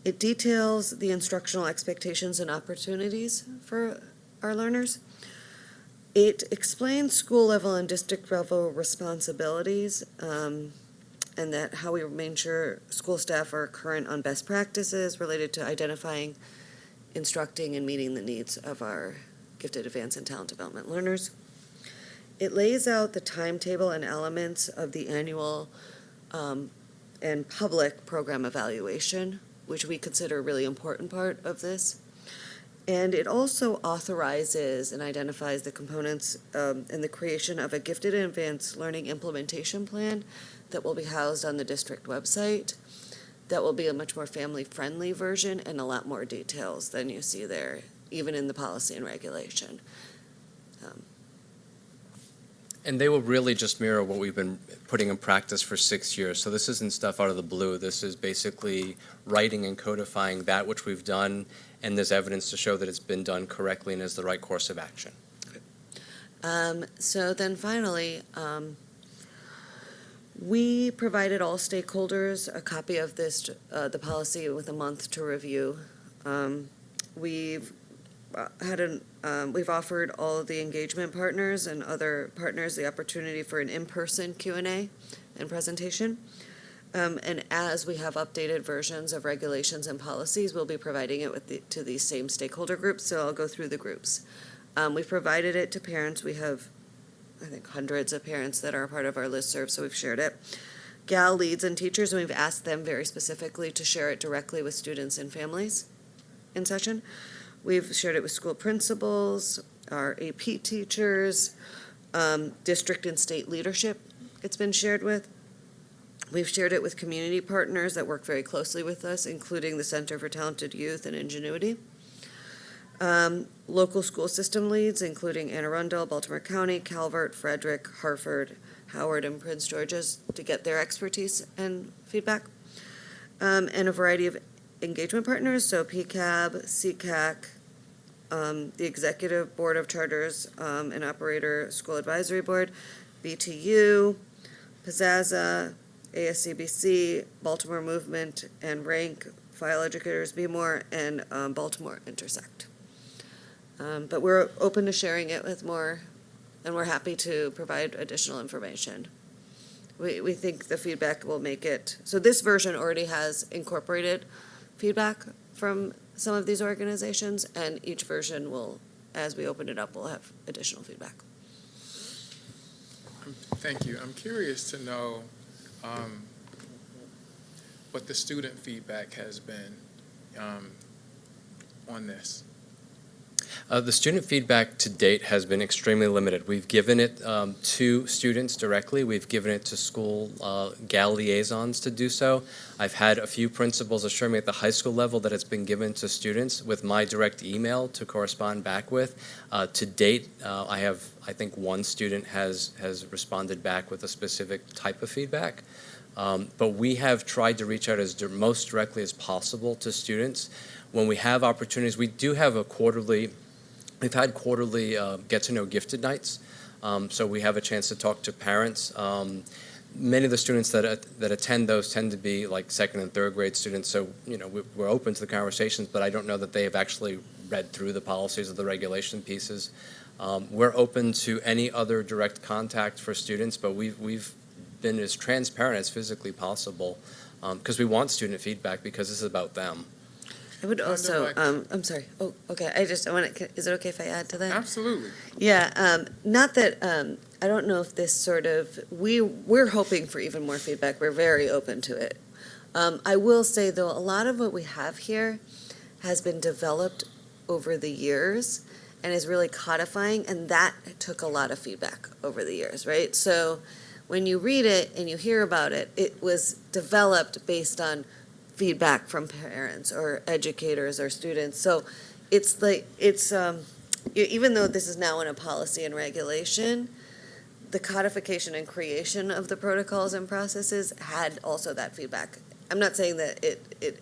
It details the instructional expectations and opportunities for our learners. It explains school-level and district-level responsibilities, and that how we make sure school staff are current on best practices related to identifying, instructing, and meeting the needs of our gifted, advanced, and talent development learners. It lays out the timetable and elements of the annual and public program evaluation, which we consider a really important part of this. And it also authorizes and identifies the components in the creation of a gifted and advanced learning implementation plan that will be housed on the district website. That will be a much more family-friendly version and a lot more details than you see there, even in the policy and regulation. And they will really just mirror what we've been putting in practice for 6 years. So this isn't stuff out of the blue. This is basically writing and codifying that which we've done, and there's evidence to show that it's been done correctly and is the right course of action. So then finally, we provided all stakeholders a copy of this, the policy with a month to review. We've offered all of the engagement partners and other partners the opportunity for an in-person Q&A and presentation. And as we have updated versions of regulations and policies, we'll be providing it to these same stakeholder groups, so I'll go through the groups. We've provided it to parents. We have, I think, hundreds of parents that are a part of our listserv, so we've shared it. GAL leads and teachers, and we've asked them very specifically to share it directly with students and families. in session. We've shared it with school principals, our AP teachers, district and state leadership it's been shared with. We've shared it with community partners that work very closely with us, including the Center for Talented Youth and Ingenuity. Local school system leads, including Anne Arundel, Baltimore County, Calvert, Frederick, Hartford, Howard, and Prince George's to get their expertise and feedback. And a variety of engagement partners, so PCAB, CCAC, the Executive Board of Charters and Operator School Advisory Board, BTU, Pizzazza, ASCBC, Baltimore Movement, and RANK, File Educators Be More, and Baltimore Intersect. But we're open to sharing it with more, and we're happy to provide additional information. We think the feedback will make it, so this version already has incorporated feedback from some of these organizations, and each version will, as we open it up, will have additional feedback. Thank you. I'm curious to know what the student feedback has been on this. The student feedback to date has been extremely limited. We've given it to students directly. We've given it to school GAL liaisons to do so. I've had a few principals assure me at the high school level that it's been given to students with my direct email to correspond back with. To date, I think one student has responded back with a specific type of feedback. But we have tried to reach out as most directly as possible to students. When we have opportunities, we do have we've had quarterly get-to-know gifted nights, so we have a chance to talk to parents. Many of the students that attend those tend to be like second and third grade students, so we're open to the conversations, but I don't know that they have actually read through the policies or the regulation pieces. We're open to any other direct contact for students, but we've been as transparent as physically possible because we want student feedback because this is about them. I would also, I'm sorry. Oh, okay. Is it okay if I add to that? Absolutely. Yeah, not that, I don't know if this sort of, we're hoping for even more feedback. We're very open to it. I will say, though, a lot of what we have here has been developed over the years and is really codifying, and that took a lot of feedback over the years, right? So when you read it and you hear about it, it was developed based on feedback from parents or educators or students. So it's like, even though this is now in a policy and regulation, the codification and creation of the protocols and processes had also that feedback. I'm not saying that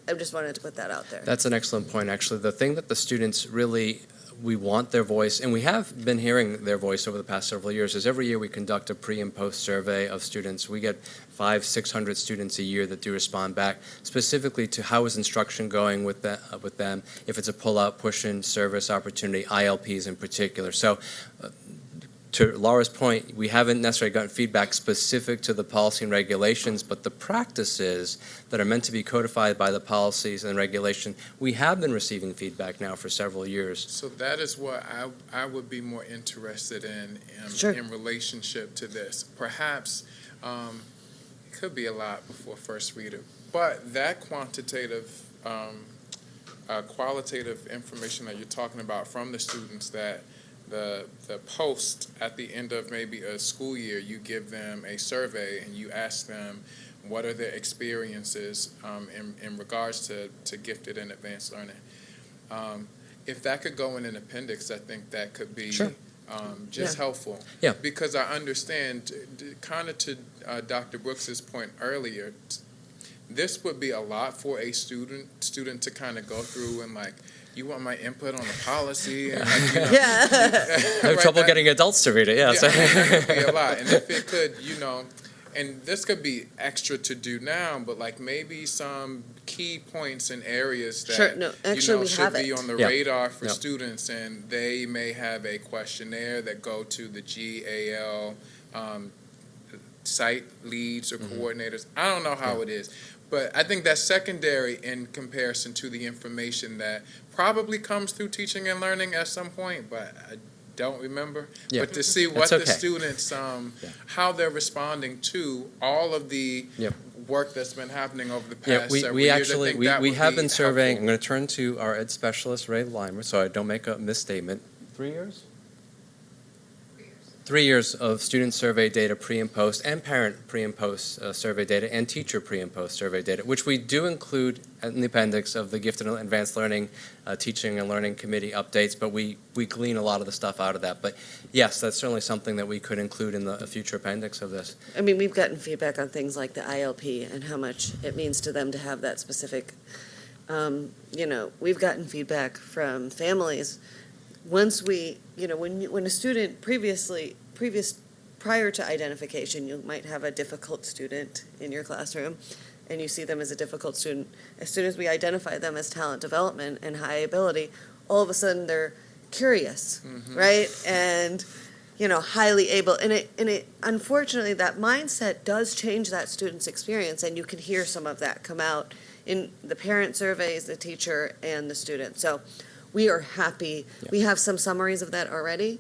I just wanted to put that out there. That's an excellent point, actually. The thing that the students really, we want their voice, and we have been hearing their voice over the past several years, is every year we conduct a pre and post survey of students. We get 500-600 students a year that do respond back specifically to how is instruction going with them, if it's a pull-out, push-in service opportunity, ILPs in particular. So to Laura's point, we haven't necessarily gotten feedback specific to the policy and regulations, but the practices that are meant to be codified by the policies and regulation, we have been receiving feedback now for several years. So that is what I would be more interested in Sure. in relationship to this. Perhaps it could be a lot before first reader, but that qualitative information that you're talking about from the students, that the post at the end of maybe a school year, you give them a survey and you ask them what are their experiences in regards to gifted and advanced learning. If that could go in an appendix, I think that could be Sure. helpful. Yeah. Because I understand, kind of to Dr. Brooks's point earlier, this would be a lot for a student to kind of go through and like, you want my input on the policy? And like, Yeah. I have trouble getting adults to read it, yeah. Yeah, that could be a lot. And if it could, and this could be extra to do now, but like maybe some key points and areas that Sure, no, actually we should have be it. on the Yeah. radar for Yeah. students, and they may have a questionnaire that go to the GAL site leads or coordinators. I don't know how it is, but I think that's secondary in comparison to the information that probably comes through teaching and learning at some point, but I don't remember. Yeah. But to see what That's the okay. students, how they're responding to all of the Yep. work that's been happening over the Yeah, past we, several we years. I actually, think we, that we would have be been surveying, I'm helpful. going to turn to our ed specialist, Ray Limer, so I don't make a misstatement. 3 years? 3 years of student survey data pre and post, and parent pre and post survey data, and teacher pre and post survey data, which we do include in the appendix of the Gifted and Advanced Learning Teaching and Learning Committee updates, but we glean a lot of the stuff out of that. But yes, that's certainly something that we could include in the future appendix of this. I mean, we've gotten feedback on things like the ILP and how much it means to them to have that specific, we've gotten feedback from families. Once we, when a student prior to identification, you might have a difficult student in your classroom, and you see them as a difficult student. As soon as we identify them as talent development and high ability, all of a sudden they're curious, right? And, highly able. And it unfortunately, that mindset does change that student's experience, and you can hear some of that come out in the parent surveys, the teacher, and the student. So we are happy. Yeah. We have some summaries of that already,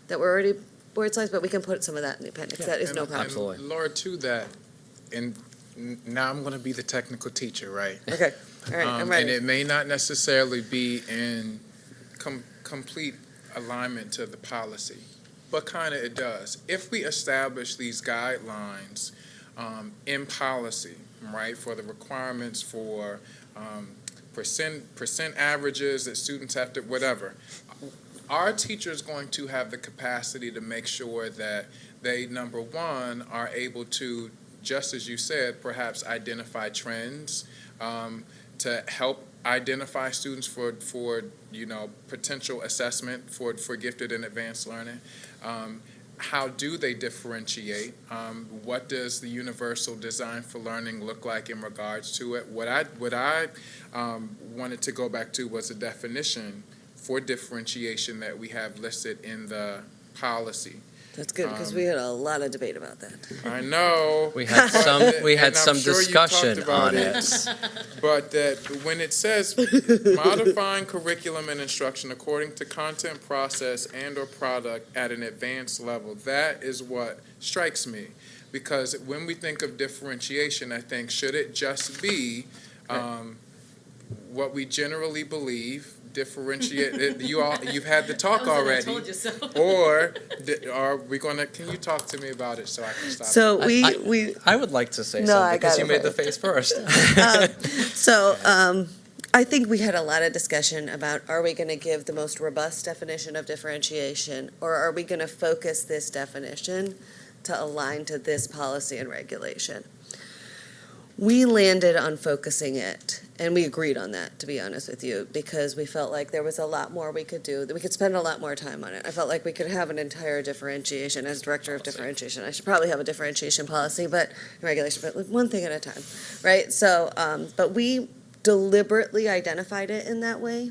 that were already board sized, but we can put some of that in the appendix. Yeah. That is no And- problem. Absolutely. And Laura, to that, and now I'm going to be the technical teacher, right? Okay, all right, I'm And ready. it may not necessarily be in complete alignment to the policy, but kind of it does. If we establish these guidelines in policy, right, for the requirements for percent averages that students have to, whatever, our teachers going to have the capacity to make sure that they, number one, are able to, just as you said, perhaps identify trends to help identify students for potential assessment for gifted and advanced learning. How do they differentiate? What does the universal design for learning look like in regards to it? What I wanted to go back to was a definition for differentiation that we have listed in the policy. That's good, because we had a lot of debate about that. I know. We had some, And I'm sure you talked discussion about on it. But that when it says modifying curriculum and instruction according to content, process, and/or product at an advanced level, that is what strikes me. Because when we think of differentiation, I think, should it just be what we generally believe? Differentiate. You've had the talk already. I told you so. Or are we going to? Can you talk to me about it so I can stop? So I- I would like to say No, something, I because got you it made the first. face first. I think we had a lot of discussion about, are we going to give the most robust definition of differentiation, or are we going to focus this definition to align to this policy and regulation? We landed on focusing it, and we agreed on that, to be honest with you, because we felt like there was a lot more we could do, that we could spend a lot more time on it. I felt like we could have an entire differentiation. As director of differentiation, I should probably have a differentiation policy, but regulation, but like one thing at a time, right? So, but we deliberately identified it in that way,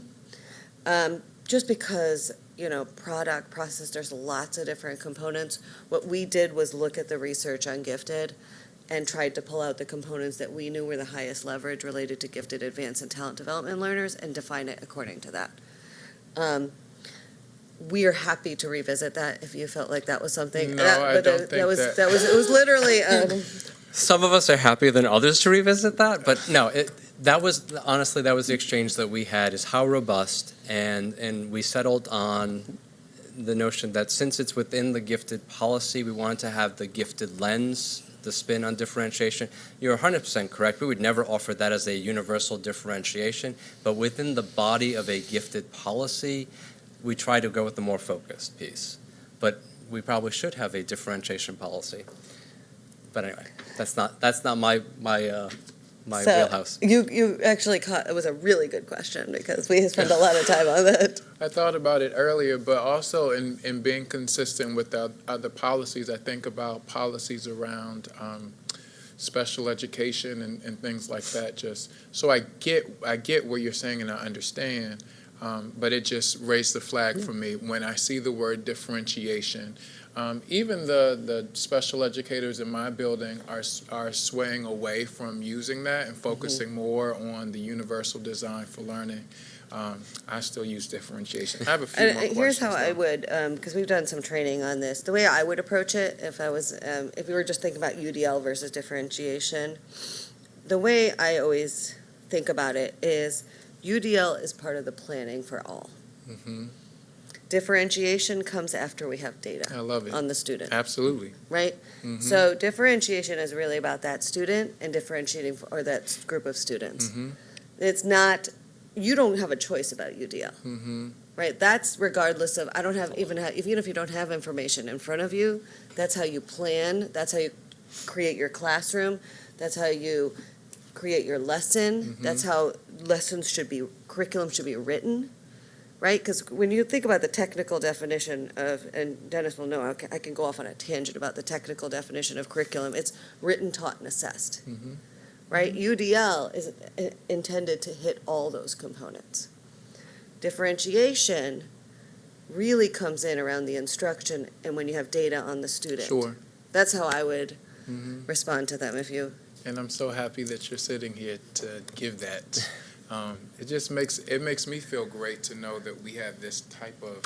just because, product, process, there's lots of different components. What we did was look at the research on gifted and tried to pull out the components that we knew were the highest leverage related to gifted, advanced, and talent development learners and define it according to that. We are happy to revisit that if you felt like that was something. No, I don't think that. It was literally. Some of us are happier than others to revisit that, but no, that was the exchange that we had, is how robust, and we settled on the notion that since it's within the gifted policy, we wanted to have the gifted lens, the spin on differentiation. You're 100% correct. We would never offer that as a universal differentiation, but within the body of a gifted policy, we try to go with the more focused piece. But we probably should have a differentiation policy. But anyway, that's not my wheelhouse. You actually caught, it was a really good question, because we spent a lot of time on that. I thought about it earlier, but also in being consistent with the other policies, I think about policies around special education and things like that. Just so I get what you're saying and I understand, but it just raised the flag for me when I see the word differentiation. Even the special educators in my building are swaying away from using that and focusing more on the universal design for learning. I still use differentiation. I have a few more questions. Here's how I though. would, because we've done some training on this. The way I would approach it, if we were just thinking about UDL versus differentiation, the way I always think about it is UDL is part of the planning for all. Mm-hmm. Differentiation comes after we have data I love it. on the student, Absolutely. right? Mm-hmm. So differentiation is really about that student and differentiating, or that group of students. Mm-hmm. It's not, you don't have a choice about UDL, Mm-hmm. right? That's regardless of, I don't have, even if you don't have information in front of you, that's how you plan, that's how you create your classroom, that's how you create your lesson, Mhm. that's how curriculum should be written, right? Because when you think about the technical definition of, and Dennis will know, I can go off on a tangent about the technical definition of curriculum, it's written, taught, and assessed, Mm-hmm. right? UDL is intended to hit all those components. Differentiation really comes in around the instruction and when you have data on the student. Sure. That's how I would Mm-hmm. respond to them if you, And I'm so happy that you're sitting here to give that. It just makes me feel great to know that we have this type of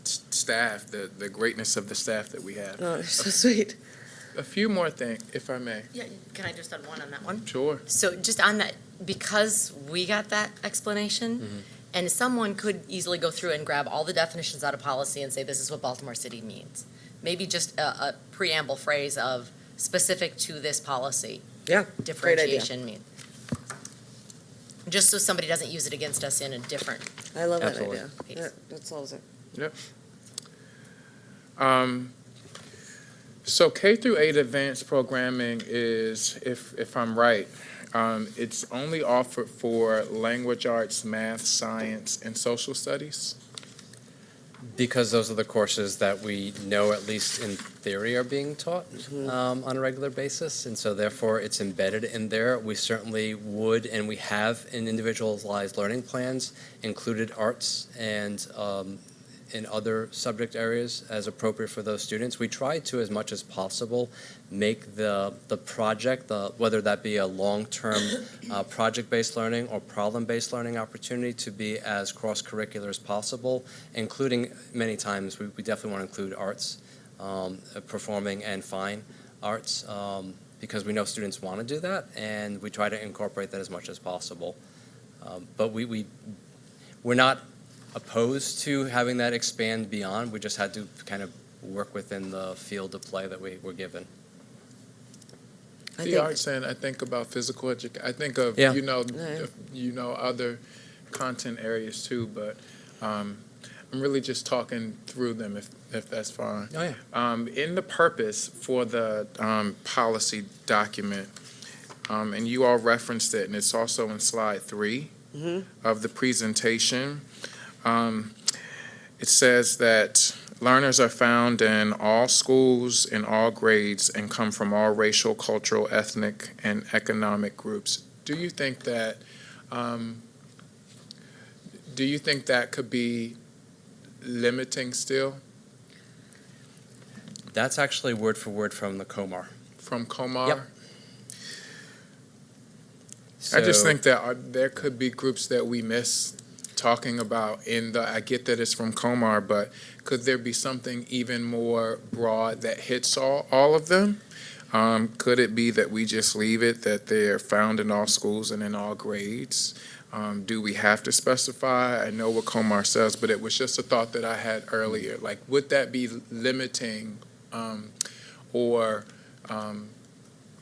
staff, the greatness of the staff that we have. oh, they're so sweet. A few more things, if I may. Yeah, can I just add one on that one? Sure. So just on that, because we got that explanation, Mhm. and someone could easily go through and grab all the definitions out of policy and say, this is what Baltimore City means. Maybe just a preamble phrase of specific to this policy. Yeah, great idea. Differentiation mean. Just so somebody doesn't use it against us in a different. I love that Absolutely. idea. That solves it. So K through 8 advanced programming is, if I'm right, it's only offered for language arts, math, science, and social studies? Because those are the courses that we know, at least in theory, are being taught on a regular basis, and so therefore it's embedded in there. We certainly would, and we have in individualized learning plans, included arts and in other subject areas as appropriate for those students. We try to, as much as possible, make the project, whether that be a long-term project-based learning or problem-based learning opportunity, to be as cross-curricular as possible, including many times we definitely want to include arts, performing and fine arts, because we know students want to do that, and we try to incorporate that as much as possible. But we're not opposed to having that expand beyond. We just had to kind of work within the field of play that we were given. I The think, arts, and I think about physical education. I think of, Yeah. other content areas too, but I'm really just talking through them, if that's fine. Oh, yeah. In the purpose for the policy document, and you all referenced it, and it's also in slide 3 of the presentation. It says that learners are found in all schools, in all grades, and come from all racial, cultural, ethnic, and economic groups. Do you think that could be limiting still? That's actually word for word from the COMAR. From Comar? Yep. I just So- think that there could be groups that we miss talking about I get that it's from Comar, but could there be something even more broad that hits all of them? Could it be that we just leave it that they're found in all schools and in all grades? Do we have to specify? I know what Comar says, but it was just a thought that I had earlier. Like, would that be limiting or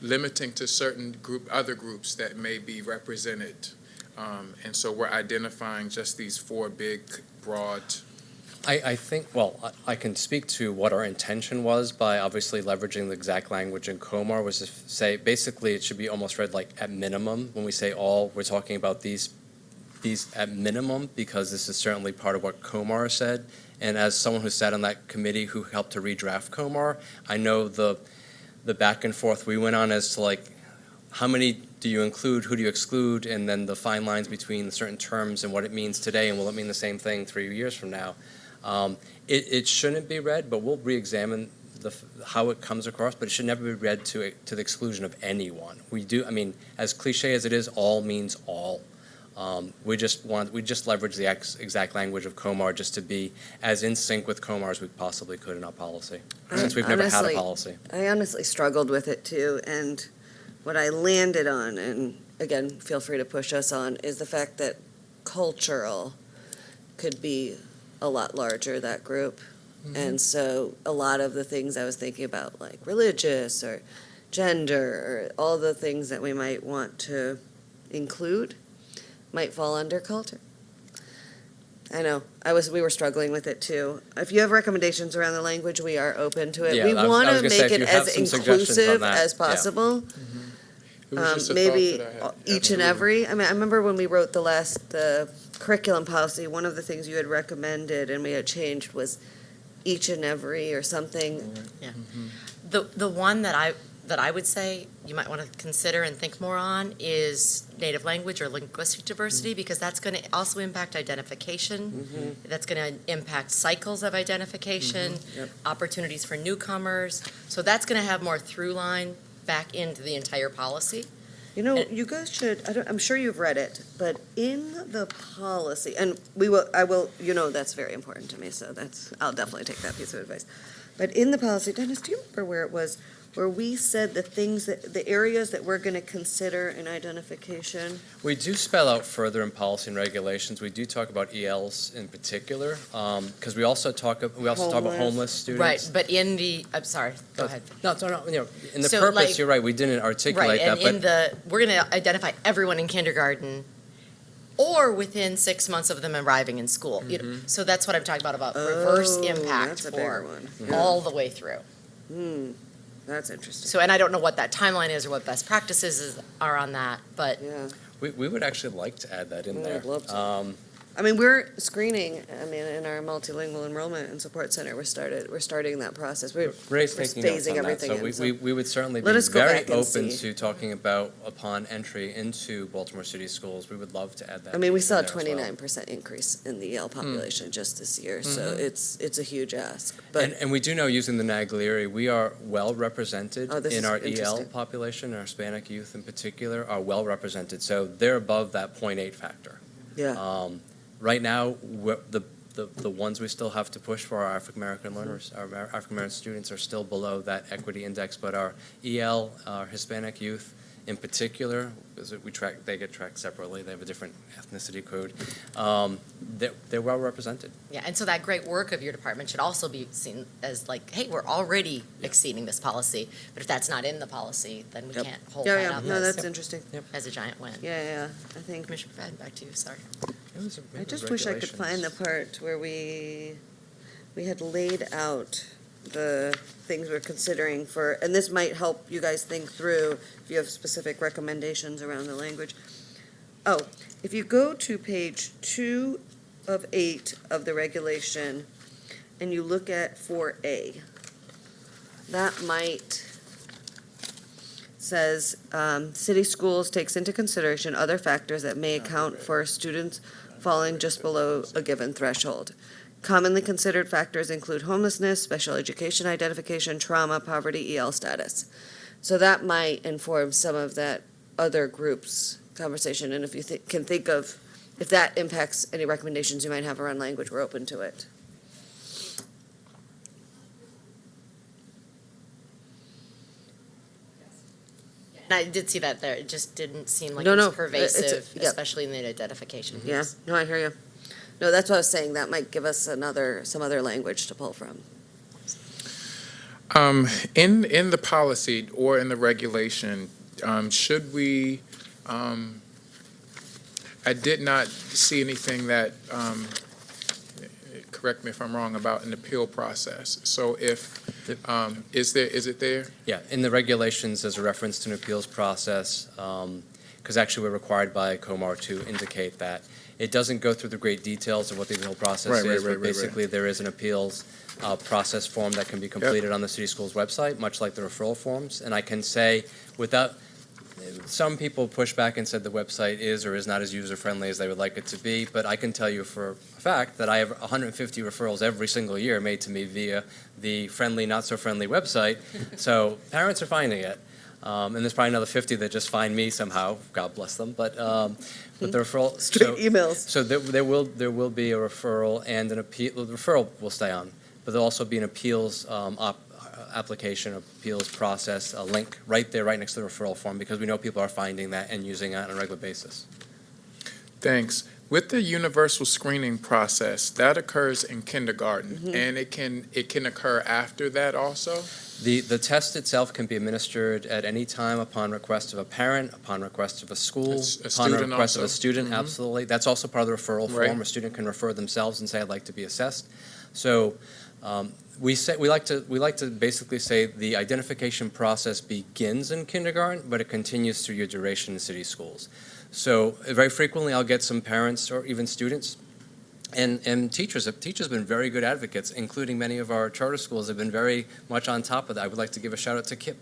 limiting to certain other groups that may be represented? And so we're identifying just these 4 big, broad. I think, well, I can speak to what our intention was by obviously leveraging the exact language in COMAR, was to say, basically, it should be almost read like at minimum. When we say all, we're talking about these at minimum, because this is certainly part of what COMAR said. And as someone who sat on that committee who helped to redraft COMAR, I know the back and forth we went on as to, like, how many do you include, who do you exclude, and then the fine lines between certain terms and what it means today, and will it mean the same thing 3 years from now? It shouldn't be read, but we'll re-examine how it comes across, but it should never be read to the exclusion of anyone. We do, I mean, as cliche as it is, all means all. We just leverage the exact language of COMAR just to be as in sync with COMAR as we possibly could in our policy, since we've never had a Honestly, policy. I honestly struggled with it too, and what I landed on, and again, feel free to push us on, is the fact that cultural could be a lot larger, that group. And so a lot of the things I was thinking about, like religious or gender, or all the things that we might want to include, might fall under culture. I know, we were struggling with it too. If you have recommendations around the language, we are open to it. Yeah, We I was want to gonna say, make if it you have as some suggestions on inclusive that, as yeah. possible. It was just a thought Maybe that I had. each and Absolutely. every, I mean, I remember when we wrote the curriculum policy, one of the things you had recommended and we had changed was each and every or something. The one that I would say you might want to consider and think more on is native language or linguistic diversity, because that's going to also impact identification. That's going to impact cycles of identification, Yep. opportunities for newcomers. So that's going to have more through line back into the entire policy. You know, you guys should, I'm sure you've read it, but in the policy, and I will, that's very important to me, so I'll definitely take that piece of advice. But in the policy, Dennis, do you remember where it was, where we said the areas that we're going to consider in identification? We do spell out further in policy and regulations. We do talk about ELs in particular, because we also talk about Homeless. homeless students. Right, but I'm sorry, go ahead. No, in the So, purpose, like- you're right, we didn't articulate Right, and that, but we're going to identify everyone in kindergarten or within 6 months of them arriving in school. So that's what I'm talking about reverse Oh, impact that's a bigger for one. all the way through. That's interesting. So, and I don't know what that timeline is or what best practices are on that, but Yeah. we would actually like to add that in I there. would love to. I mean, we're screening, in our multilingual enrollment and support center, we're starting that process. We're Ray's we're taking notes phasing on that, everything so in, we would certainly be Let us go very back and open see. to talking about upon entry into Baltimore City Schools. We would love to add that. I mean, we piece saw in a there as well. 29% increase in the EL population just this year, so it's a huge ask. And, But and we do know, using the Naglieri, we are well represented Oh, this in is our EL interesting. population. Our Hispanic youth in particular are well represented, so they're above that 0.8 factor. yeah, Right now, the ones we still have to push for our African American learners, our African American students are still below that equity index, but our EL, our Hispanic youth in particular, because they get tracked separately, they have a different ethnicity code, they're well represented. yeah, and so that great work of your department should also be seen as like, hey, we're already exceeding this policy, but if that's not in the policy, then we Yep. can't hold yeah, that yeah, up no, as, that's interesting. as a giant win. Yeah, I think, Commissioner Fed, back to you, sorry. I just wish I could find the part where we had laid out the things we're considering for, and this might help you guys think through if you have specific recommendations around the language. Oh, if you go to page 2 of 8 of the regulation and you look at 4A, that might says, city schools takes into consideration other factors that may account for students falling just below a given threshold. Commonly considered factors include homelessness, special education identification, trauma, poverty, EL status. So that might inform some of that other group's conversation, and if you can think of, if that impacts any recommendations you might have around language, we're open to it. And I did see that there, it just didn't seem like No, it was no, pervasive, yep. especially in the identification piece. Yeah, no, I hear you. No, that's what I was saying, that might give us some other language to pull from. In the policy or in the regulation, should we, I did not see anything that, correct me if I'm wrong, about an appeal process. So if, is it there? Yeah, in the regulations, there's a reference to an appeals process, because actually we're required by COMAR to indicate that. It doesn't go through the great details of what the appeal process is, but basically there is an appeals process form that can be completed on the city schools website, much like the referral forms. And I can say, without, some people push back and said the website is or is not as user-friendly as they would like it to be, but I can tell you for a fact that I have 150 referrals every single year made to me via the friendly, not-so-friendly website, so parents are finding it. And there's probably another 50 that just find me somehow, God bless them, but the referral. Straight emails. So there will be a referral and an appeal. The referral will stay on, but there'll also be an appeals application appeals process, a link right there, right next to the referral form, because we know people are finding that and using it on a regular basis. Thanks. With the universal screening process, that occurs in kindergarten, Mm-hmm. and it can occur after that also? The test itself can be administered at any time upon request of a parent, upon request of a school, It's a upon student request of a also? student, Mhm. absolutely. That's also part of the referral Right. form. A student can refer themselves and say, I'd like to be assessed. So we like to basically say the identification process begins in kindergarten, but it continues through your duration in city schools. So very frequently, I'll get some parents or even students and teachers. Teachers have been very good advocates, including many of our charter schools have been very much on top of that. I would like to give a shout out to KIP.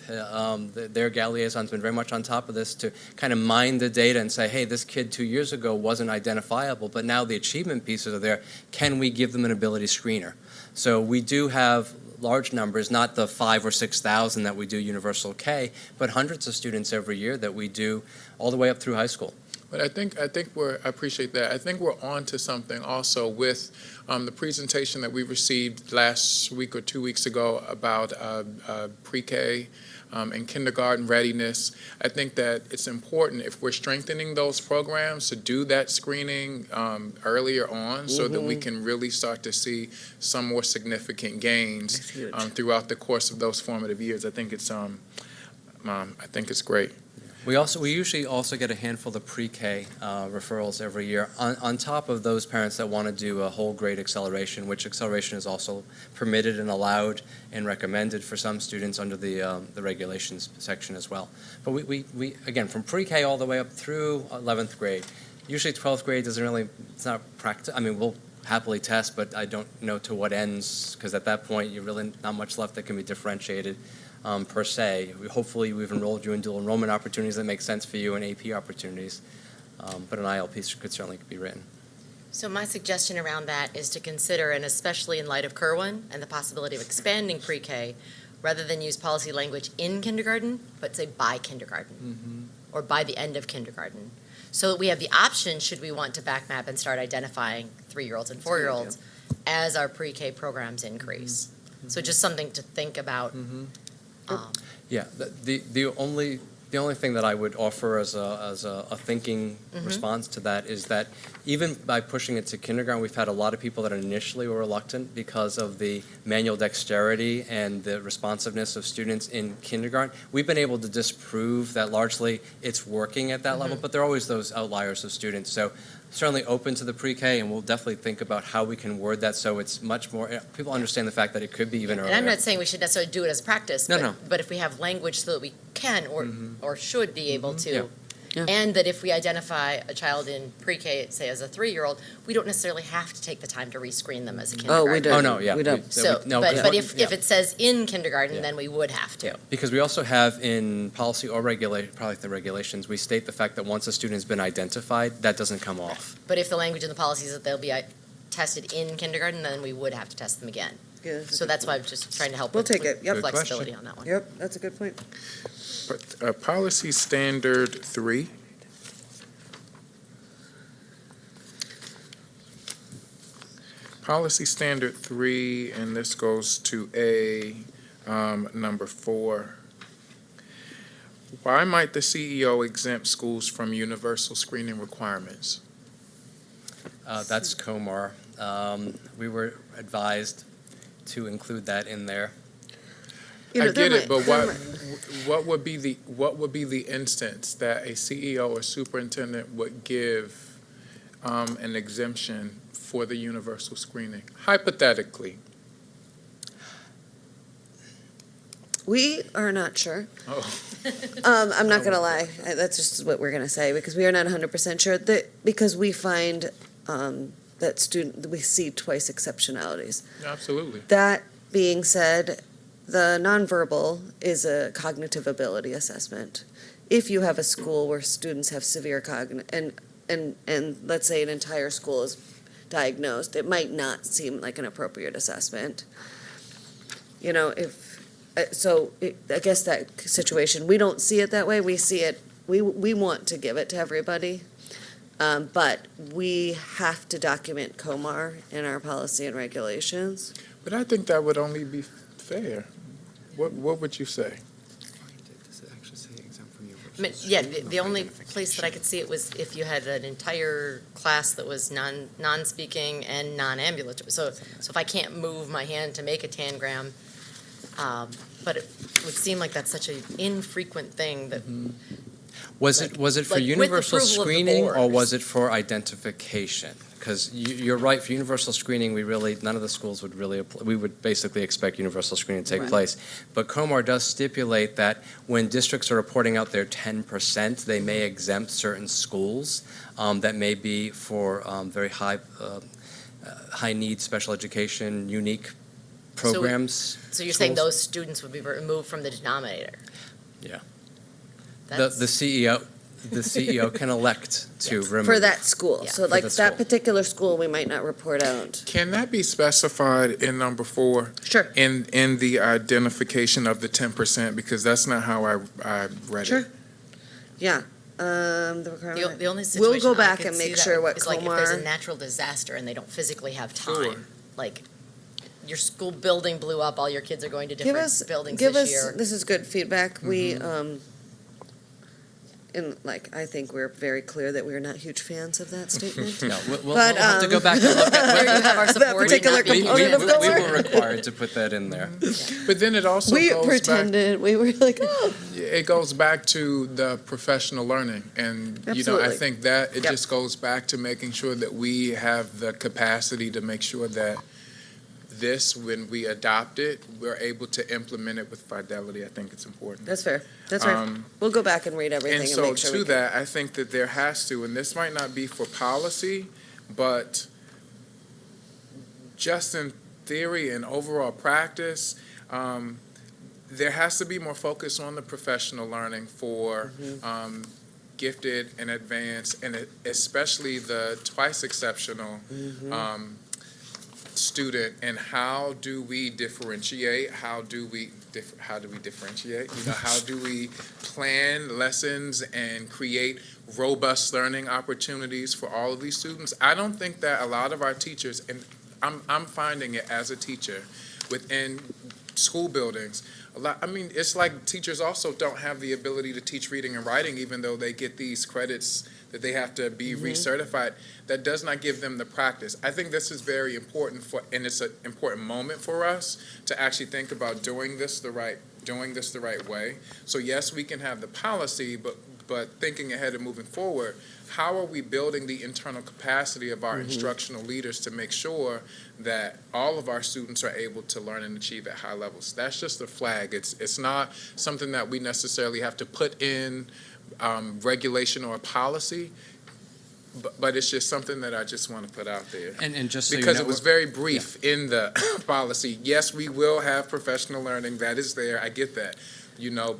Their gal liaison's been very much on top of this to kind of mine the data and say, hey, this kid 2 years ago wasn't identifiable, but now the achievement pieces are there. Can we give them an ability screener? So we do have large numbers, not the 5,000 or 6,000 that we do Universal K, but hundreds of students every year that we do all the way up through high school. But I think I appreciate that. I think we're on to something also with the presentation that we received last week or 2 weeks ago about pre-K and kindergarten readiness. I think that it's important, if we're strengthening those programs, to do that screening earlier on so that we can really start to see some more significant gains That's huge. throughout the course of those formative years. I think it's great. We usually also get a handful of pre-K referrals every year on top of those parents that want to do a whole grade acceleration, which acceleration is also permitted and allowed and recommended for some students under the regulations section as well. But we again, from pre-K all the way up through 11th grade. Usually 12th grade doesn't really, it's not practice. I mean, we'll happily test, but I don't know to what ends, because at that point, you're really not much left that can be differentiated. Per se. Hopefully, we've enrolled you in dual enrollment opportunities that make sense for you and AP opportunities, but an ILP could certainly be written. So my suggestion around that is to consider, and especially in light of Kerwin and the possibility of expanding pre-K, rather than use policy language in kindergarten, but say by kindergarten or by the end of kindergarten. So that we have the option, should we want to back map and start identifying 3-year-olds and 4-year-olds as our pre-K programs increase. So just something to think about. Yeah, the only thing that I would offer as a thinking response to that is that even by pushing it to kindergarten, we've had a lot of people that initially were reluctant because of the manual dexterity and the responsiveness of students in kindergarten. We've been able to disprove that largely it's working at that level, but there are always those outliers of students. So certainly open to the pre-K, and we'll definitely think about how we can word that so it's much more, people understand the fact that it could be even earlier. And I'm not saying we should necessarily do it as practice, No. but if we have language so that we can or should be able to, Yeah. Yeah. and that if we identify a child in pre-K, say as a 3-year-old, we don't necessarily have to take the time to rescreen them as a kindergarten. Oh, we don't. Oh, no, yeah. We don't. But if it says in kindergarten, Yeah. then we would have to. Because we also have in policy or probably the regulations, we state the fact that once a student has been identified, that doesn't come off. But if the language in the policy is that they'll be tested in kindergarten, then we would have to test them again. Yeah, So that's why I'm just trying to help We'll with take it. Yep. Good flexibility question. on that one. Yep, that's a good point. But policy standard 3. Policy standard 3, and this goes to number 4. Why might the CEO exempt schools from universal screening requirements? That's COMAR. We were advised to include that in there. You know, I get there it, but might- what would be the instance that a CEO or superintendent would give an exemption for the universal screening, hypothetically? We are not sure. Oh. I'm not gonna lie. That's just what we're gonna say, because we are not 100% sure because we find that we see twice exceptionalities. Absolutely. That being said, the nonverbal is a cognitive ability assessment. If you have a school where students have severe and let's say an entire school is diagnosed, it might not seem like an appropriate assessment. You know, I guess that situation, we don't see it that way. We see it, we want to give it to everybody. But we have to document COMAR in our policy and regulations. But I think that would only be fair. What would you say? I mean, yeah, the only place that I could see it was if you had an entire class that was non-speaking and non-ambulatory. So if I can't move my hand to make a tangram, but it would seem like that's such an infrequent thing that, Was Like- it for like with universal approval of the screening, or board. was it for identification? Because you're right, for universal screening, none of the schools would really, we would basically expect universal screening to take Right. place. But COMAR does stipulate that when districts are reporting out their 10%, they may exempt certain schools that may be for very high need special education, unique programs. so you're saying schools. those students would be removed from the denominator? Yeah. That's- The CEO can elect to remove. For that school. Yeah. So For like the that school. particular school, we might not report out. Can that be specified in number 4? Sure. In the identification of the 10%, because that's not how I read Sure. it. Yeah. The requirement. The only We'll situation go I back could and see make that sure what is like if there's a COMAR. natural disaster and they don't physically have Sure. time, like your school building blew up, all your kids are going to Give different us, buildings give this us, year. this is good feedback. We, I think we're very clear that we're not huge fans of that statement. No, we'll But, have to go back and look at. There you have our that support. particular not being component of fans. the We word. were required to put that in there. But then it also We goes back. pretended, we were like, oh, It goes back to the professional learning, and I Absolutely. think that it Yep. just goes back to making sure that we have the capacity to make sure that this, when we adopt it, we're able to implement it with fidelity. I think it's important. that's fair, that's fair. We'll go back and read everything And and so make sure we to can. that, I think that there has to, and this might not be for policy, but just in theory and overall practice, there has to be more focus on the professional learning for gifted and advanced, and especially the twice exceptional student. And how do we differentiate? How do we differentiate? How do we plan lessons and create robust learning opportunities for all of these students? I don't think that a lot of our teachers, and I'm finding it as a teacher within school buildings, it's like teachers also don't have the ability to teach reading and writing, even though they get these credits that they have to be recertified. That does not give them the practice. I think this is very important and it's an important moment for us to actually think about doing this the right way. So yes, we can have the policy, but thinking ahead and moving forward, how are we building the internal capacity of our instructional leaders to make sure that all of our students are able to learn and achieve at high levels? That's just a flag. It's not something that we necessarily have to put in regulation or policy, but it's just something that I just want to put out there. And just so you Because know, it was very brief in the policy. Yes, we will have professional learning. That is there. I get that,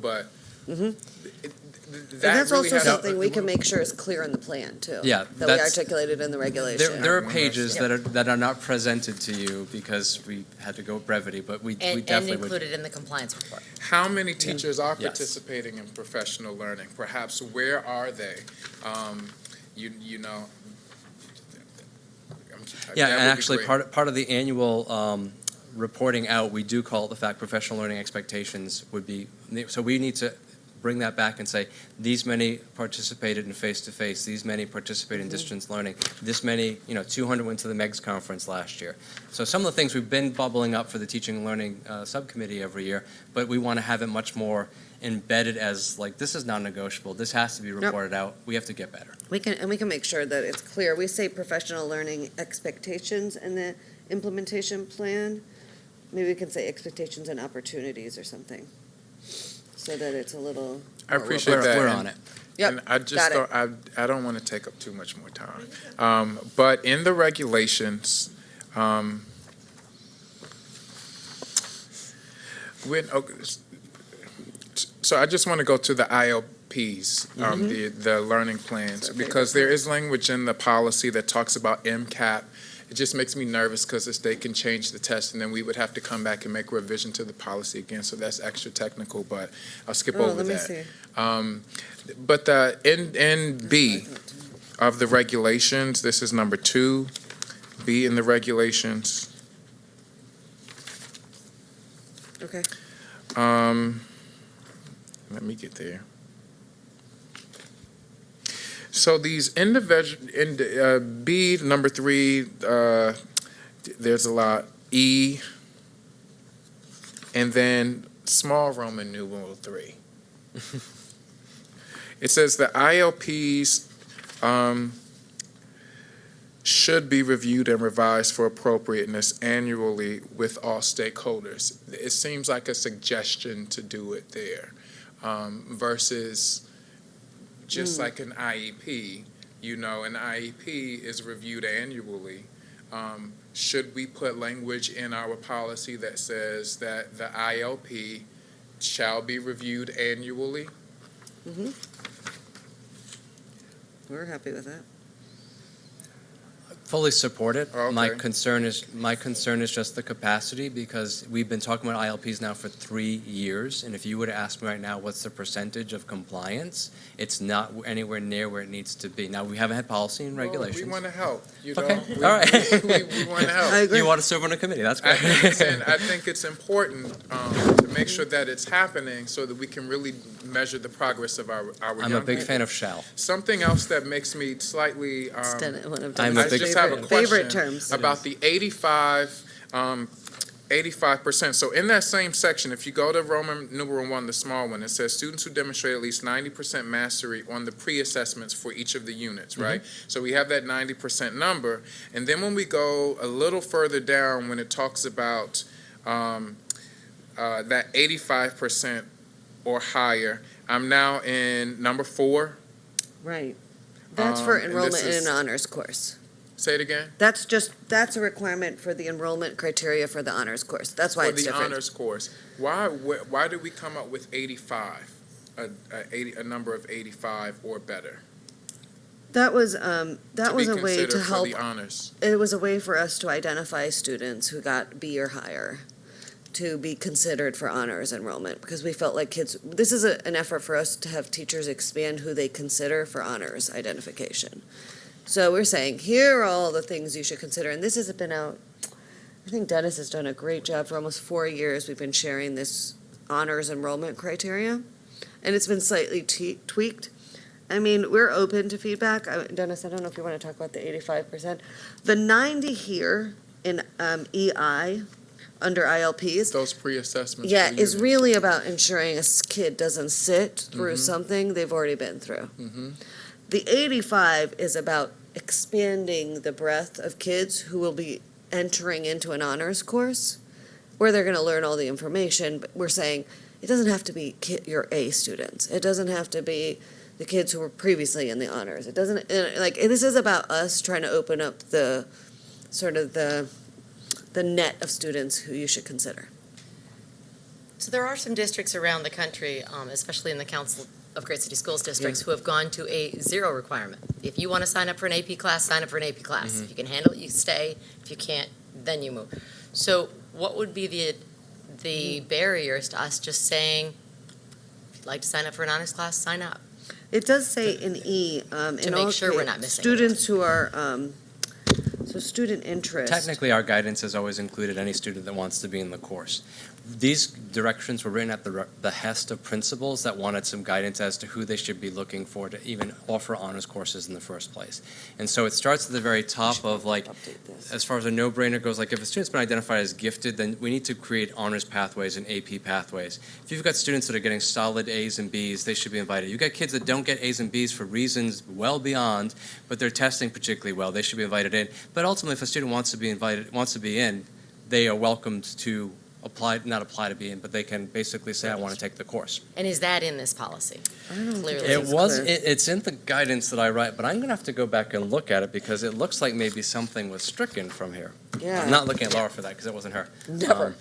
but And that that's really also has something we can make sure is clear in the plan too. Yeah, That we that's- articulated in the regulation. there are One pages less. that are not presented to you because we had to go with brevity, but we And definitely would. included in the compliance report. How many teachers are Yes. participating in professional learning? Perhaps where are they? Yeah, that and would be actually, great. part of the annual reporting out, we do call it the fact professional learning expectations would be, so we need to bring that back and say, these many participated in face-to-face, these many participated in distance learning, this many, 200 went to the MEGS conference last year. So some of the things we've been bubbling up for the teaching and learning subcommittee every year, but we want to have it much more embedded as, like, this is non-negotiable, this has to be reported out, we have to get better. We can make sure that it's clear. We say professional learning expectations in the implementation plan. Maybe we can say expectations and opportunities or something, so that it's a little. I appreciate that. We're and- on it. Yep, And I just got it. don't, I don't want to take up too much more time. But in the regulations, so I just want to go to the ILPs, the learning plans, because there is language in the policy that talks about MCAP. It just makes me nervous because the state can change the test, and then we would have to come back and make revision to the policy again. So that's extra technical, but I'll skip Oh, over let me that. see. But the NB of the regulations, this is number 2, B in the regulations. Okay. Let me get there. So these individual, B, number 3, there's a lot. E, and then small Roman numeral 3. It says the ILPs should be reviewed and revised for appropriateness annually with all stakeholders. It seems like a suggestion to do it there versus just like an IEP. You know, an IEP is reviewed annually. Should we put language in our policy that says that the ILP shall be reviewed annually? Mm-hmm. We're happy with that. Fully support it. Okay. My concern is just the capacity, because we've been talking about ILPs now for 3 years, and if you were to ask me right now what's the percentage of compliance, it's not anywhere near where it needs to be. Now, we haven't had policy and regulations. Well, we want to help. You know? Okay. We, All right. we want to help. I agree. You want to serve on a committee? That's I great. think it's important to make sure that it's happening so that we can really measure the progress of our I'm young a big people. fan of shall. Something else that makes me slightly It's one of I'm Dennis's a big just have a favorite question terms. about the 85%. So in that same section, if you go to Roman numeral 1, the small one, it says students who demonstrate at least 90% mastery on the pre-assessments for each of the units, right? So we have that 90% number. And then when we go a little further down, when it talks about that 85% or higher, I'm now in number 4. Right. That's for and enrollment this in is- an honors course. Say it again? That's a requirement for the enrollment criteria for the honors course. That's why For it's the different. honors course. Why did we come up with 85? A number of 85 or better? That was a way to considered help. for the honors. It was a way for us to identify students who got B or higher to be considered for honors enrollment, because we felt like this is an effort for us to have teachers expand who they consider for honors identification. So we're saying, here are all the things you should consider, and this has been out, I think Dennis has done a great job. For almost 4 years, we've been sharing this honors enrollment criteria, and it's been slightly tweaked. I mean, we're open to feedback. Dennis, I don't know if you want to talk about the 85%. The 90 here in EI, under ILPs, Those pre-assessments. yeah, for is units. really about ensuring a kid doesn't sit through something they've already been through. Mhm. The 85 is about expanding the breadth of kids who will be entering into an honors course where they're going to learn all the information. But we're saying it doesn't have to be your A students. It doesn't have to be the kids who were previously in the honors. It doesn't, this is about us trying to open up the sort of the net of students who you should consider. So there are some districts around the country, especially in the Council of Great City Schools districts, who have gone to a 0 requirement. If you want to sign up for an AP class, sign up for an AP class. If you can handle it, you stay. If you can't, then you move. So what would be the barriers to us just saying, if you'd like to sign up for an honors class, sign up? It does say in E, in make all sure we're not missing students who are, so student interest. Technically, our guidance has always included any student that wants to be in the course. These directions were written at the behest of principals that wanted some guidance as to who they should be looking for to even offer honors courses in the first place. And so it starts at the very top of, like, Update this. as far as a no-brainer goes, like if a student's been identified as gifted, then we need to create honors pathways and AP pathways. If you've got students that are getting solid A's and B's, they should be invited. You've got kids that don't get A's and B's for reasons well beyond, but they're testing particularly well, they should be invited in. But ultimately, if a student wants to be in, they are welcomed to not apply to be in, but they can basically say, I want to take the course. And is that in this policy? I don't think Clearly. it's clear. It's in the guidance that I write, but I'm going to have to go back and look at it because it looks like maybe something was stricken from here. Yeah. I'm not looking at Laura for that because it wasn't her. Never.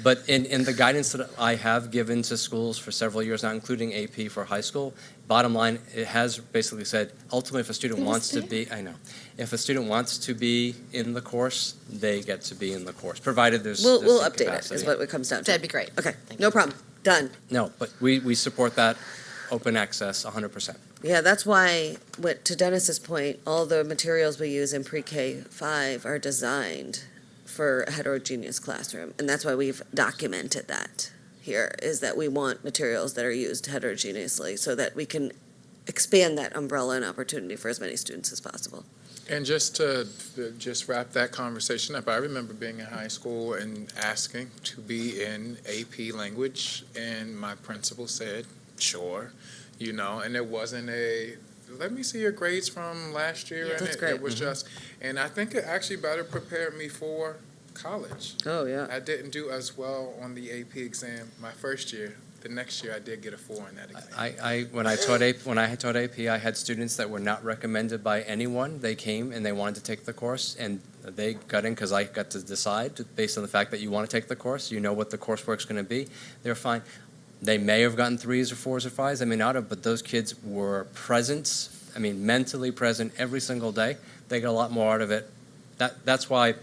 But in the guidance that I have given to schools for several years now, including AP for high school, bottom line, it has basically said, ultimately, if a student It was wants to be, I know, if a student wants to be in the course, they get to be in the course, provided there's We'll some update it, capacity. is what it comes down to. That'd be great. Okay, Thank no you. problem. Done. No, but we support that open access 100%. Yeah, that's why, to Dennis's point, all the materials we use in pre-K 5 are designed for a heterogeneous classroom, and that's why we've documented that. here, is that we want materials that are used heterogeneously so that we can expand that umbrella and opportunity for as many students as possible. And just to wrap that conversation up, I remember being in high school and asking to be in AP language, and my principal said, sure, and it wasn't let me see your grades from last year. Yeah. And That's it great. was just, and I think it actually better prepared me for college. Oh, yeah. I didn't do as well on the AP exam my first year. The next year, I did get a 4 in that exam. When I taught AP, I had students that were not recommended by anyone. They came and they wanted to take the course, and they got in because I got to decide based on the fact that you want to take the course. You know what the coursework's going to be. They're fine. They may have gotten 3s or 4s or 5s. They may not have, but those kids were present. I mean, mentally present every single day. They got a lot more out of it. That's why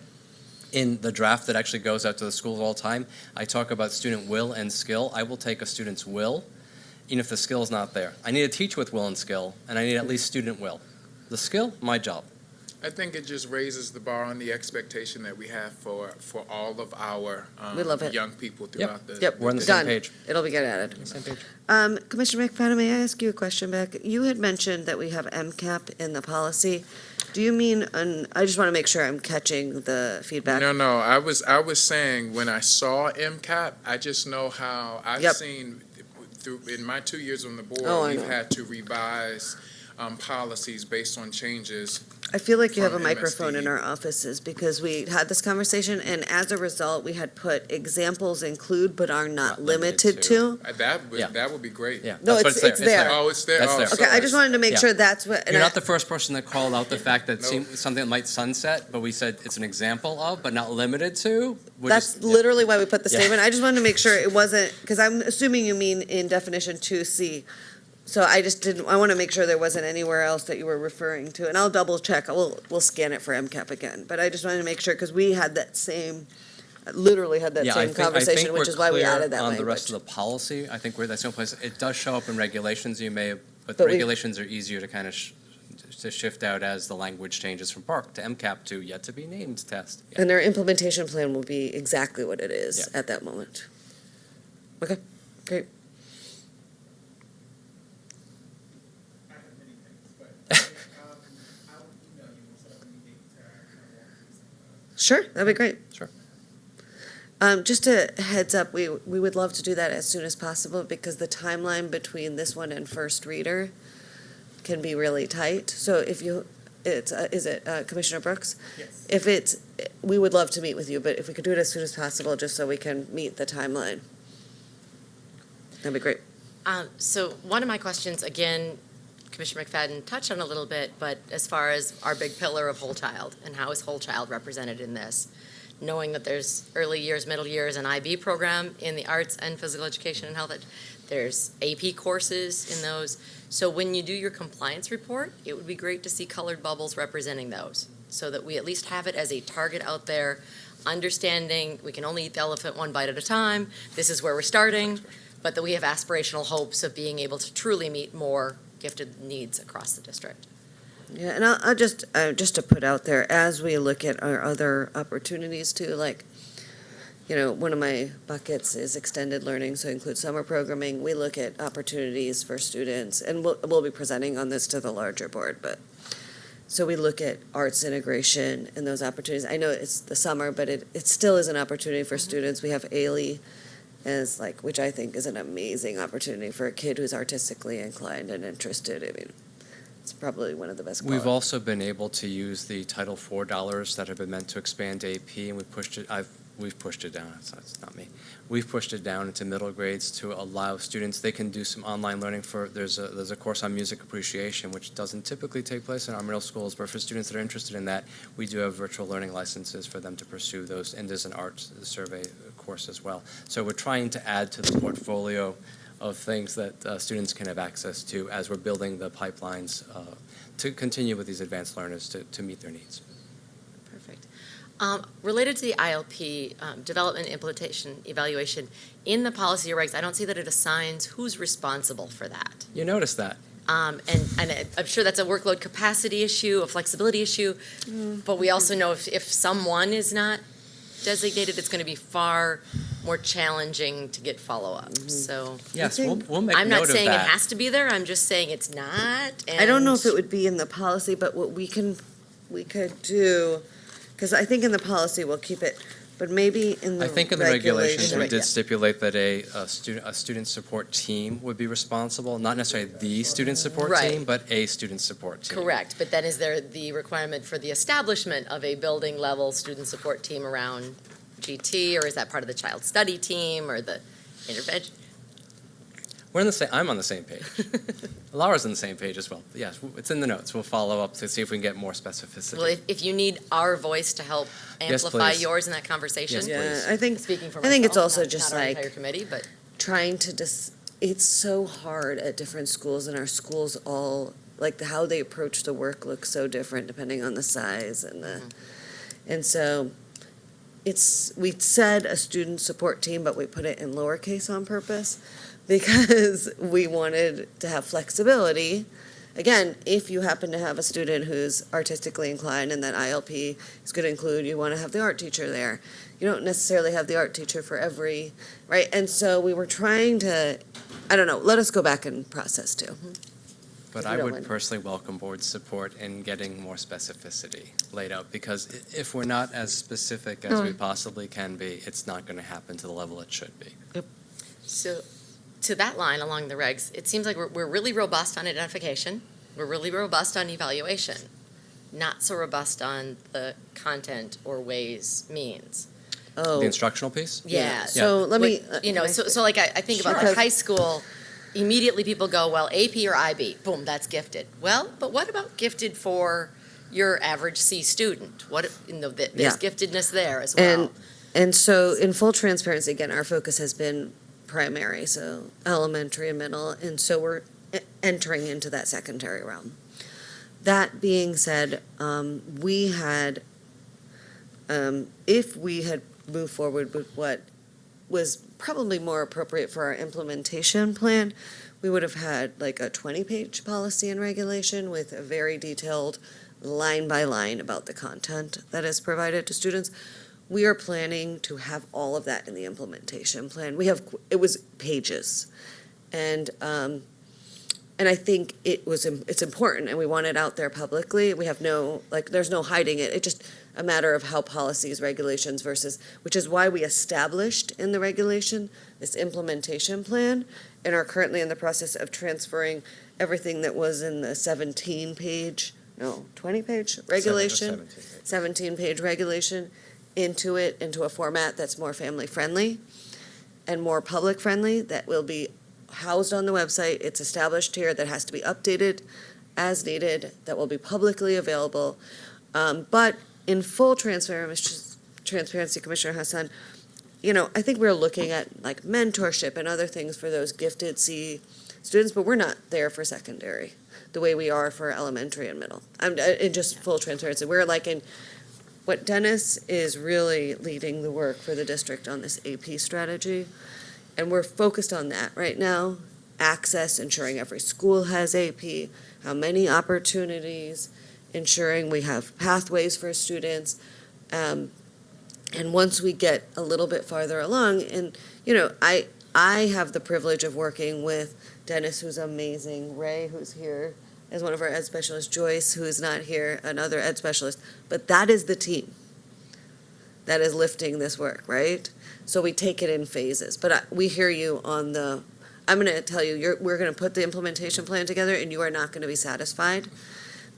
in the draft that actually goes out to the schools all the time, I talk about student will and skill. I will take a student's will, even if the skill is not there. I need to teach with will and skill, and I need at least student will. The skill, my job. I think it just raises the bar on the expectation that we have for all of our We love it. young people throughout the. Yep, We're on the done. same page. It'll be get added. Same page. Commissioner McFadden, may I ask you a question back? You had mentioned that we have MCAP in the policy. Do you mean, I just want to make sure I'm catching the feedback. No. I was saying when I saw MCAP, I just know how I've Yep. seen in my 2 years on the board, Oh, I we've know. had to revise policies based on changes. I feel like you have a From microphone in MSD. our offices because we had this conversation, and as a result, we had put examples include but are not Not limited limited to. Yeah. That would be great. Yeah. No, that's what it's there. Oh, it's there. That's Oh, there. Okay, I just wanted to make Yeah. sure that's what. and You're I- not the first person that called out the fact that Nope. something that might sunset, but we said it's an example of, but not limited to. We're That's just- literally why we put the Yeah. statement. I just wanted to make sure it wasn't, because I'm assuming you mean in definition 2C. So I want to make sure there wasn't anywhere else that you were referring to. And I'll double check. We'll scan it for MCAP again. But I just wanted to make sure, because we had that same, literally had that Yeah, I same think conversation, we're which is why we clear added that on the rest language. of the policy. I think that's the only place, it does show up in regulations, but the But we- regulations are easier to kind of to shift out as the language changes from PARC to MCAP to yet to be named test. Yeah. And our implementation plan will be exactly what it is Yeah. at that moment. Okay, great. I have many things, but I will email you so that we can walk through some. Sure, that'd be great. Sure. Just a heads up, we would love to do that as soon as possible because the timeline between this one and first reader can be really tight. So if is it Commissioner Brooks? Yes. We would love to meet with you, but if we could do it as soon as possible, just so we can meet the timeline. That'd be great. So one of my questions, again, Commissioner McFadden touched on a little bit, but as far as our big pillar of whole child and how is whole child represented in this? Knowing that there's early years, middle years, and IB program in the arts and physical education and health, there's AP courses in those. So when you do your compliance report, it would be great to see colored bubbles representing those so that we at least have it as a target out there, understanding we can only eat the elephant one bite at a time. This is where we're starting, but that we have aspirational hopes of being able to truly meet more gifted needs across the district. Yeah, and I'll just to put out there, as we look at our other opportunities too, like, one of my buckets is extended learning, so include summer programming. We look at opportunities for students, and we'll be presenting on this to the larger board, but, so we look at arts integration and those opportunities. I know it's the summer, but it still is an opportunity for students. We have Ailey as which I think is an amazing opportunity for a kid who's artistically inclined and interested. I mean, it's probably one of the best. We've also been able to use the Title IV dollars that have been meant to expand AP, and we've pushed it down. It's not me. We've pushed it down into middle grades to allow students, they can do some online learning there's a course on music appreciation, which doesn't typically take place in our middle schools, but for students that are interested in that, we do have virtual learning licenses for them to pursue those, and there's an arts survey course as well. So we're trying to add to the portfolio of things that students can have access to as we're building the pipelines to continue with these advanced learners to meet their needs. Perfect. Related to the ILP, development, implementation, evaluation, in the policy regs, I don't see that it assigns who's responsible for that. You notice that. And I'm sure that's a workload capacity issue, a flexibility issue, but we also know if someone is not designated, it's going to be far more challenging to get follow-up. So Yes, think- we'll make I'm note not of saying it that. has to be there, I'm just saying it's not. I don't know if and- it would be in the policy, but what we could do, because I think in the policy we'll keep it, but maybe in the I think in the regulations, we regulation- did stipulate that a student support team would be responsible, not necessarily the student support Right. team, but a student support team. Correct, but then is there the requirement for the establishment of a building level student support team around GT, or is that part of the child study team or the intervention? I'm on the same page. Laura's on the same page as well. Yes, it's in the notes. We'll follow up to see if we can get more specificity. Well, if you need our voice to help Yes, amplify please. yours in that conversation. Yes, Yeah, please. I think, Speaking for I think it's myself, also not- just not our like entire committee, but trying to it's so hard at different schools, and our schools all, like, how they approach the work looks so different depending on the size and and so we said a student support team, but we put it in lowercase on purpose because we wanted to have flexibility. Again, if you happen to have a student who's artistically inclined and that ILP is going to include, you want to have the art teacher there. You don't necessarily have the art teacher for every, right? And so we were trying to, I don't know, let us go back and process too. But if you I don't would mind. personally welcome board support in getting more specificity laid out, because if we're not as specific as we possibly can be, it's not going to happen to the level it should be. so to that line along the regs, it seems like we're really robust on identification. We're really robust on evaluation, not so robust on the content or ways, means. Oh, The instructional piece? Yeah. So let me, You know, so like I think about Sure. the high school, immediately people go, well, AP or IB, boom, that's gifted. Well, but what about gifted for your average C student? What, there's Yeah. giftedness there as well. And so in full transparency, again, our focus has been primary, so elementary and middle, and so we're entering into that secondary realm. That being said, we had, if we had moved forward with what was probably more appropriate for our implementation plan, we would have had like a 20-page policy and regulation with a very detailed line by line about the content that is provided to students. We are planning to have all of that in the implementation plan. It was pages. And I think it's important, and we want it out there publicly. We have there's no hiding it. It's just a matter of how policies, regulations versus, which is why we established in the regulation this implementation plan and are currently in the process of transferring everything that was in the 20-page regulation, 17-page regulation into a format that's more family-friendly and more public-friendly, that will be housed on the website. It's established here, that has to be updated as needed, that will be publicly available. But in full transparency, Commissioner Hassan, I think we're looking at like mentorship and other things for those gifted C students, but we're not there for secondary the way we are for elementary and middle. In just full transparency, we're like what Dennis is really leading the work for the district on this AP strategy, and we're focused on that right now. Access, ensuring every school has AP, how many opportunities, ensuring we have pathways for students. And once we get a little bit farther along, and, I have the privilege of working with Dennis, who's amazing, Ray, who's here as one of our ed specialists, Joyce, who is not here, another ed specialist, but that is the team that is lifting this work, right? So we take it in phases, but we hear you on I'm going to tell you, we're going to put the implementation plan together, and you are not going to be satisfied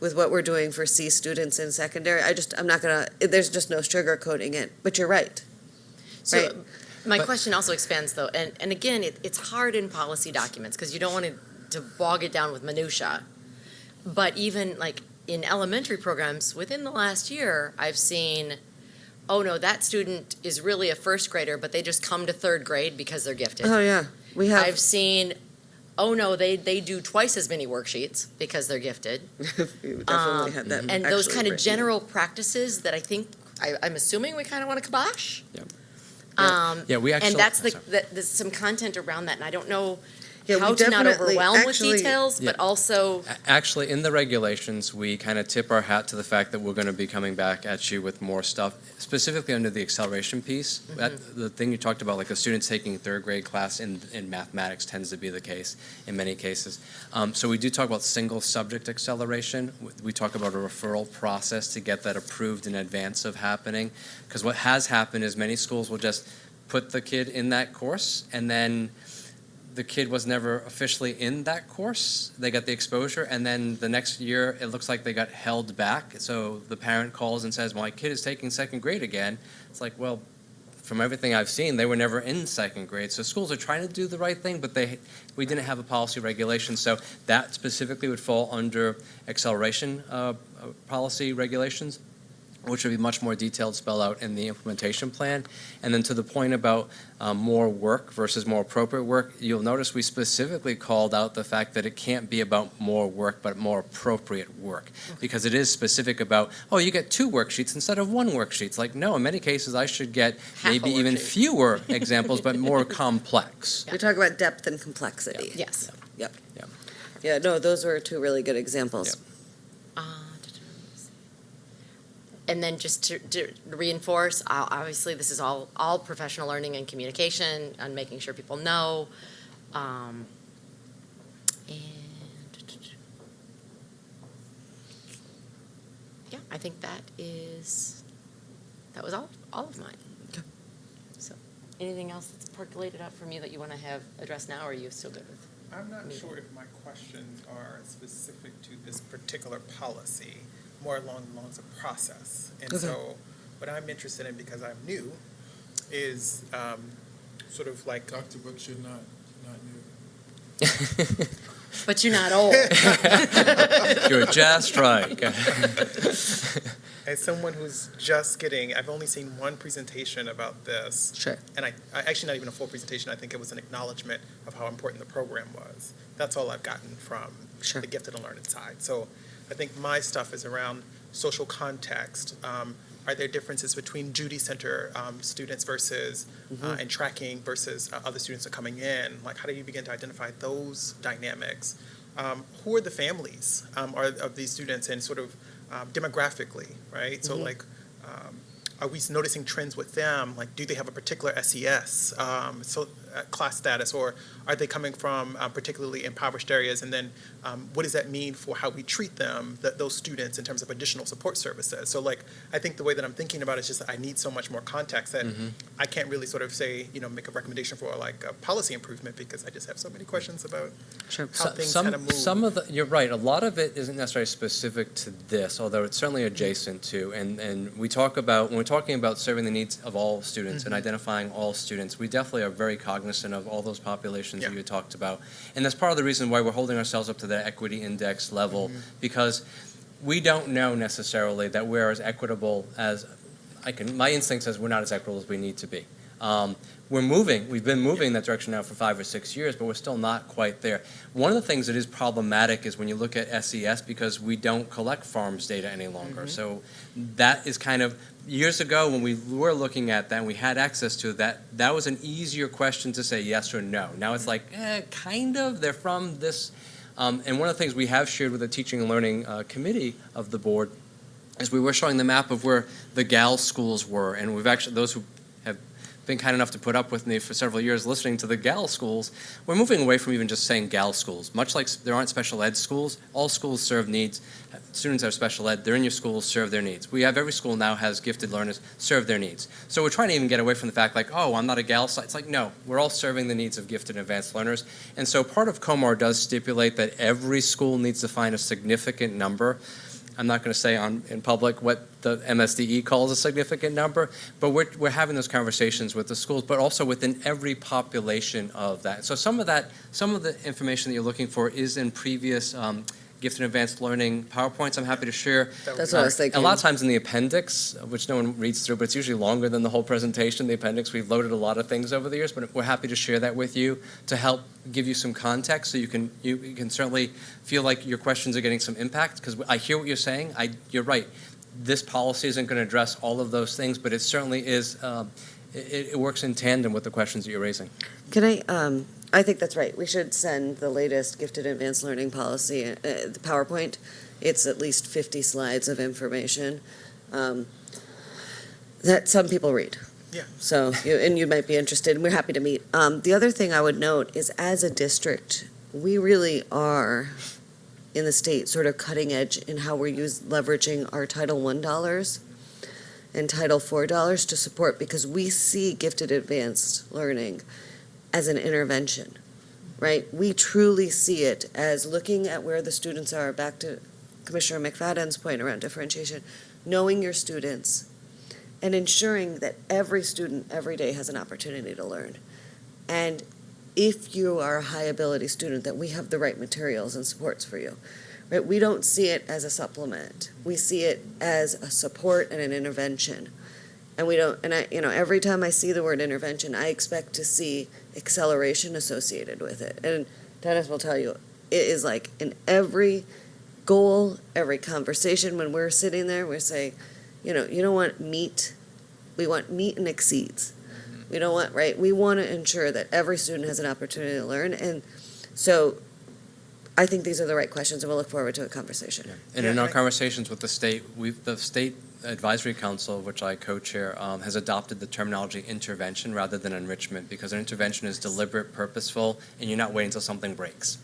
with what we're doing for C students in secondary. I'm not going to, there's just no sugarcoating it, but you're right. So Right. my But- question also expands though, and again, it's hard in policy documents because you don't want to bog it down with minutia. But even like in elementary programs, within the last year, I've seen, oh no, that student is really a first grader, but they just come to third grade because they're gifted. Oh, yeah, we have. I've seen, oh no, they do twice as many worksheets because they're gifted. We definitely had that. And those actually kind of written. general practices that I think, I'm assuming we kind of want to kibosh. Yep. Um, Yeah, we actually. And that's sorry. there's some content around that, and I don't know Yeah, we how to not definitely- overwhelm actually- with details, Yeah. but also, Actually, in the regulations, we kind of tip our hat to the fact that we're going to be coming back at you with more stuff, specifically under the acceleration piece. The thing you talked about, like a student taking a third grade class in mathematics tends to be the case in many cases. So we do talk about single subject acceleration. We talk about a referral process to get that approved in advance of happening. Because what has happened is many schools will just put the kid in that course, and then the kid was never officially in that course. They got the exposure, and then the next year, it looks like they got held back. So the parent calls and says, my kid is taking second grade again. It's like, well, from everything I've seen, they were never in second grade. So schools are trying to do the right thing, but we didn't have a policy regulation. So that specifically would fall under acceleration policy regulations, which would be much more detailed, spelled out in the implementation plan. And then to the point about more work versus more appropriate work, you'll notice we specifically called out the fact that it can't be about more work, but more appropriate work. Because it is specific about, oh, you get 2 worksheets instead of 1 worksheet. It's like, no, in many cases, I should get Half a maybe even worksheet. fewer examples, but more complex. We talk about depth and complexity. yes. Yeah, no, those were 2 really good examples. And then just to reinforce, obviously, this is all professional learning and communication and making sure people know. And yeah, I think that was all of mine. Okay. So, anything else that's percolated up from you that you want to have addressed now, or are you still good with? I'm not sure if my questions are specific to this particular policy, more along the lines of process. And Okay. so what I'm interested in, because I'm new, is sort of like, Dr. Brooks, you're not new. But you're not old. You're just right. as someone who's just getting, I've only seen one presentation about this. Sure. And I actually not even a full presentation. I think it was an acknowledgement of how important the program was. That's all I've gotten from Sure. the gifted and learning side. So I think my stuff is around social context. Are there differences between Judy Center students versus and tracking versus other students that are coming in? Like, how do you begin to identify those dynamics? Who are the families of these students and sort of demographically, right? So like, are we noticing trends with them? Like, do they have a particular SES class status, or are they coming from particularly impoverished areas? And then what does that mean for how we treat them, those students, in terms of additional support services? So like, I think the way that I'm thinking about it is just that I need so much more context that I can't really sort of say, make a recommendation for like a policy improvement, because I just have so many questions about Sure. how things kind of move. Some of the, you're right, a lot of it isn't necessarily specific to this, although it's certainly adjacent to, and we talk about, when we're talking about serving the needs of all students and identifying all students, we definitely are very cognizant of all those populations that Yeah. you talked about. And that's part of the reason why we're holding ourselves up to that equity index level, because we don't know necessarily that we're as equitable as, my instinct says we're not as equitable as we need to be. We've been moving in that direction now for 5 or 6 years, but we're still not quite there. One of the things that is problematic is when you look at SES, because we don't collect farms data any longer. So that is kind of, years ago when we were looking at that and we had access to that, that was an easier question to say yes or no. Now it's like, kind of, they're from this. And one of the things we have shared with the Teaching and Learning Committee of the board is we were showing the map of where the GAL schools were, and we've actually, those who have been kind enough to put up with me for several years listening to the GAL schools, we're moving away from even just saying GAL schools. Much like there aren't special ed schools, all schools serve needs. Students have special ed, they're in your schools, serve their needs. We have, every school now has gifted learners, serve their needs. So we're trying to even get away from the fact like, oh, I'm not a GAL site. It's like, no, we're all serving the needs of gifted and advanced learners. And so part of COMAR does stipulate that every school needs to find a significant number. I'm not going to say in public what the MSDE calls a significant number, but we're having those conversations with the schools, but also within every population of that. So some of the information that you're looking for is in previous gifted and advanced learning PowerPoints. I'm happy to share. That's what I was thinking. A lot of times in the appendix, which no one reads through, but it's usually longer than the whole presentation, the appendix, we've loaded a lot of things over the years, but we're happy to share that with you to help give you some context so you can certainly feel like your questions are getting some impact, because I hear what you're saying. You're right. This policy isn't going to address all of those things, but it certainly is it works in tandem with the questions that you're raising. Can I think that's right. We should send the latest gifted advanced learning policy, the PowerPoint. It's at least 50 slides of information that some people read. Yeah. So, and you might be interested, and we're happy to meet. The other thing I would note is, as a district, we really are, in the state, sort of cutting edge in how we're leveraging our Title I dollars and Title IV dollars to support, because we see gifted advanced learning as an intervention, right? We truly see it as looking at where the students are, back to Commissioner McFadden's point around differentiation, knowing your students and ensuring that every student every day has an opportunity to learn. And if you are a high ability student, that we have the right materials and supports for you. Right? We don't see it as a supplement. We see it as a support and an intervention. And we don't, and every time I see the word intervention, I expect to see acceleration associated with it. And Dennis will tell you, it is like in every goal, every conversation, when we're sitting there, we're saying, you don't want meet, we want meet and exceeds. We don't want, right? We want to ensure that every student has an opportunity to learn. And so I think these are the right questions, and we'll look forward to a conversation. And in our conversations with the state, the state advisory council, which I co-chair, has adopted the terminology intervention rather than enrichment, because an intervention is deliberate, purposeful, and you're not waiting until something breaks.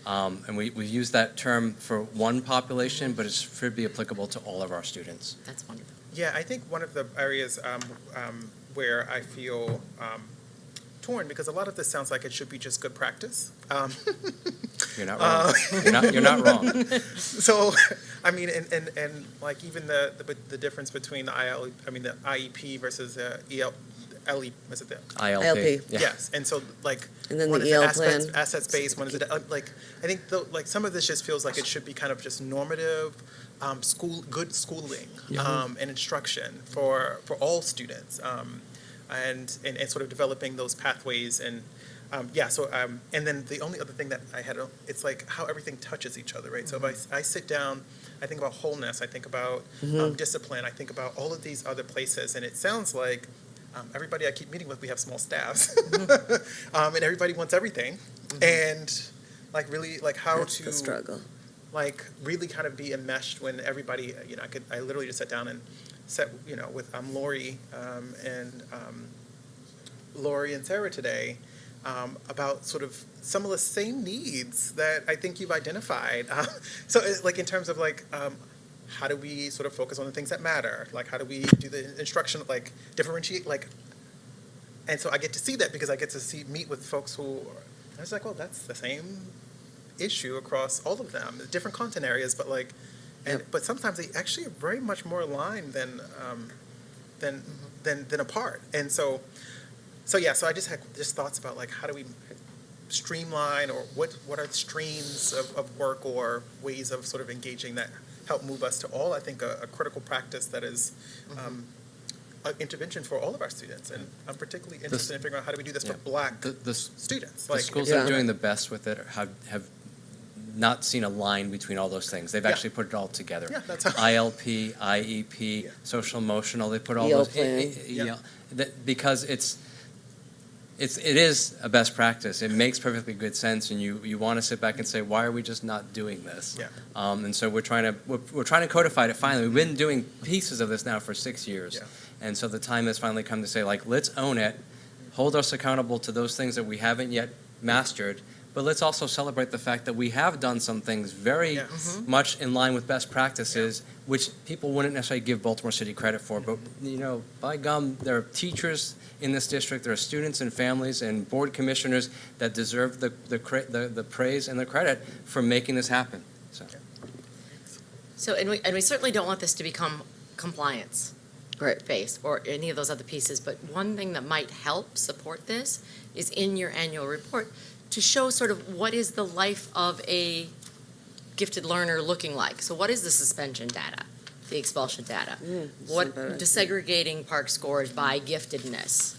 And we've used that term for one population, but it should be applicable to all of our students. That's wonderful. Yeah, I think one of the areas where I feel torn, because a lot of this sounds like it should be just good practice. You're not wrong. You're not wrong. So, I mean, and like even the difference between the IEP versus the was it the ILP. Yeah. Yes, and so like And then one the is EL assets plan. based, one is like I think like some of this just feels like it should be kind of just normative, good schooling and instruction for all students, and sort of developing those pathways and. And then the only other thing that I had, it's like how everything touches each other, right? So if I sit down, I think about wholeness, I think about discipline, I think about all of these other places, and it sounds like everybody I keep meeting with, we have small staffs, and everybody wants everything, and like really like how That's to the struggle. like really kind of be enmeshed when everybody, I literally just sat down and with Lori and Sarah today. About sort of some of the same needs that I think you've identified. So like in terms of like, how do we sort of focus on the things that matter? Like how do we do the instruction, like differentiate, like, and so I get to see that because I get to meet with folks who, I was like, well, that's the same issue across all of them, different content areas, but like, but sometimes they actually are very much more aligned than apart. And so I just had thoughts about like how do we streamline, or what are the streams of work or ways of sort of engaging that help move us to all, I think, a critical practice that is an intervention for all of our students. And I'm particularly interested in figuring out how do we do this for Black students. The schools that are doing the best with it have not seen a line between all those things. They've actually put it all together. Yeah, that's how. ILP, IEP, social emotional, they put all EL those plan. because it is a best practice. It makes perfectly good sense, and you want to sit back and say, why are we just not doing this? Yeah. And so we're trying to codify it finally. We've been doing pieces of this now for 6 years, and so the time has finally come to say, like, let's own it, hold us accountable to those things that we haven't yet mastered, but let's also celebrate the fact that we have done some things very much in line with best practices, which people wouldn't necessarily give Baltimore City credit for. But, by gum, there are teachers in this district, there are students and families and board commissioners that deserve the praise and the credit for making this happen. So, and we certainly don't want this to become compliance based or any of those other pieces, but one thing that might help support this is in your annual report to show sort of what is the life of a gifted learner looking like. So what is the suspension data, the expulsion data? What desegregating PARCC scores by giftedness?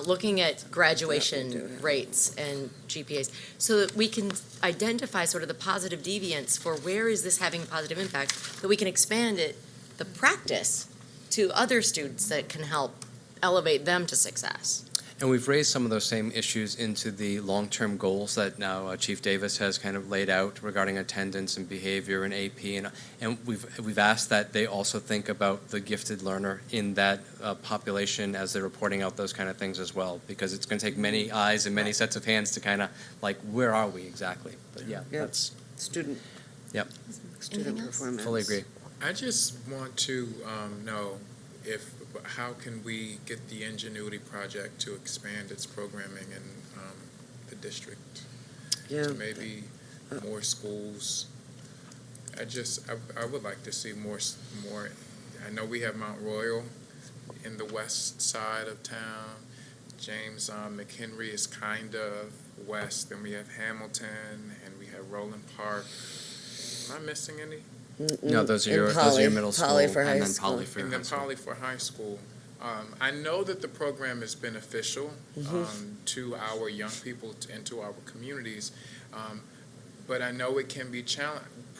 Looking at graduation rates and GPAs so that we can identify sort of the positive deviance for where is this having a positive impact, that we can expand it, the practice, to other students that can help elevate them to success. And we've raised some of those same issues into the long-term goals that now Chief Davis has kind of laid out regarding attendance and behavior and AP, and we've asked that they also think about the gifted learner in that population as they're reporting out those kind of things as well, because it's going to take many eyes and many sets of hands to kind of like, where are we exactly? But yeah, Yep. that's Student. Yep. Student Anything else? performance. fully agree. I just want to know how can we get the Ingenuity Project to expand its programming in the district Yeah. to maybe more schools? I would like to see more. I know we have Mount Royal in the west side of town. James McHenry is kind of west. Then we have Hamilton and we have Roland Park. Am I missing any? No, those are And your Poly. middle school, Poly for high and then school. Poly for And high then school. Poly for high school. I know that the program is beneficial to our young people and to our communities, but I know it can be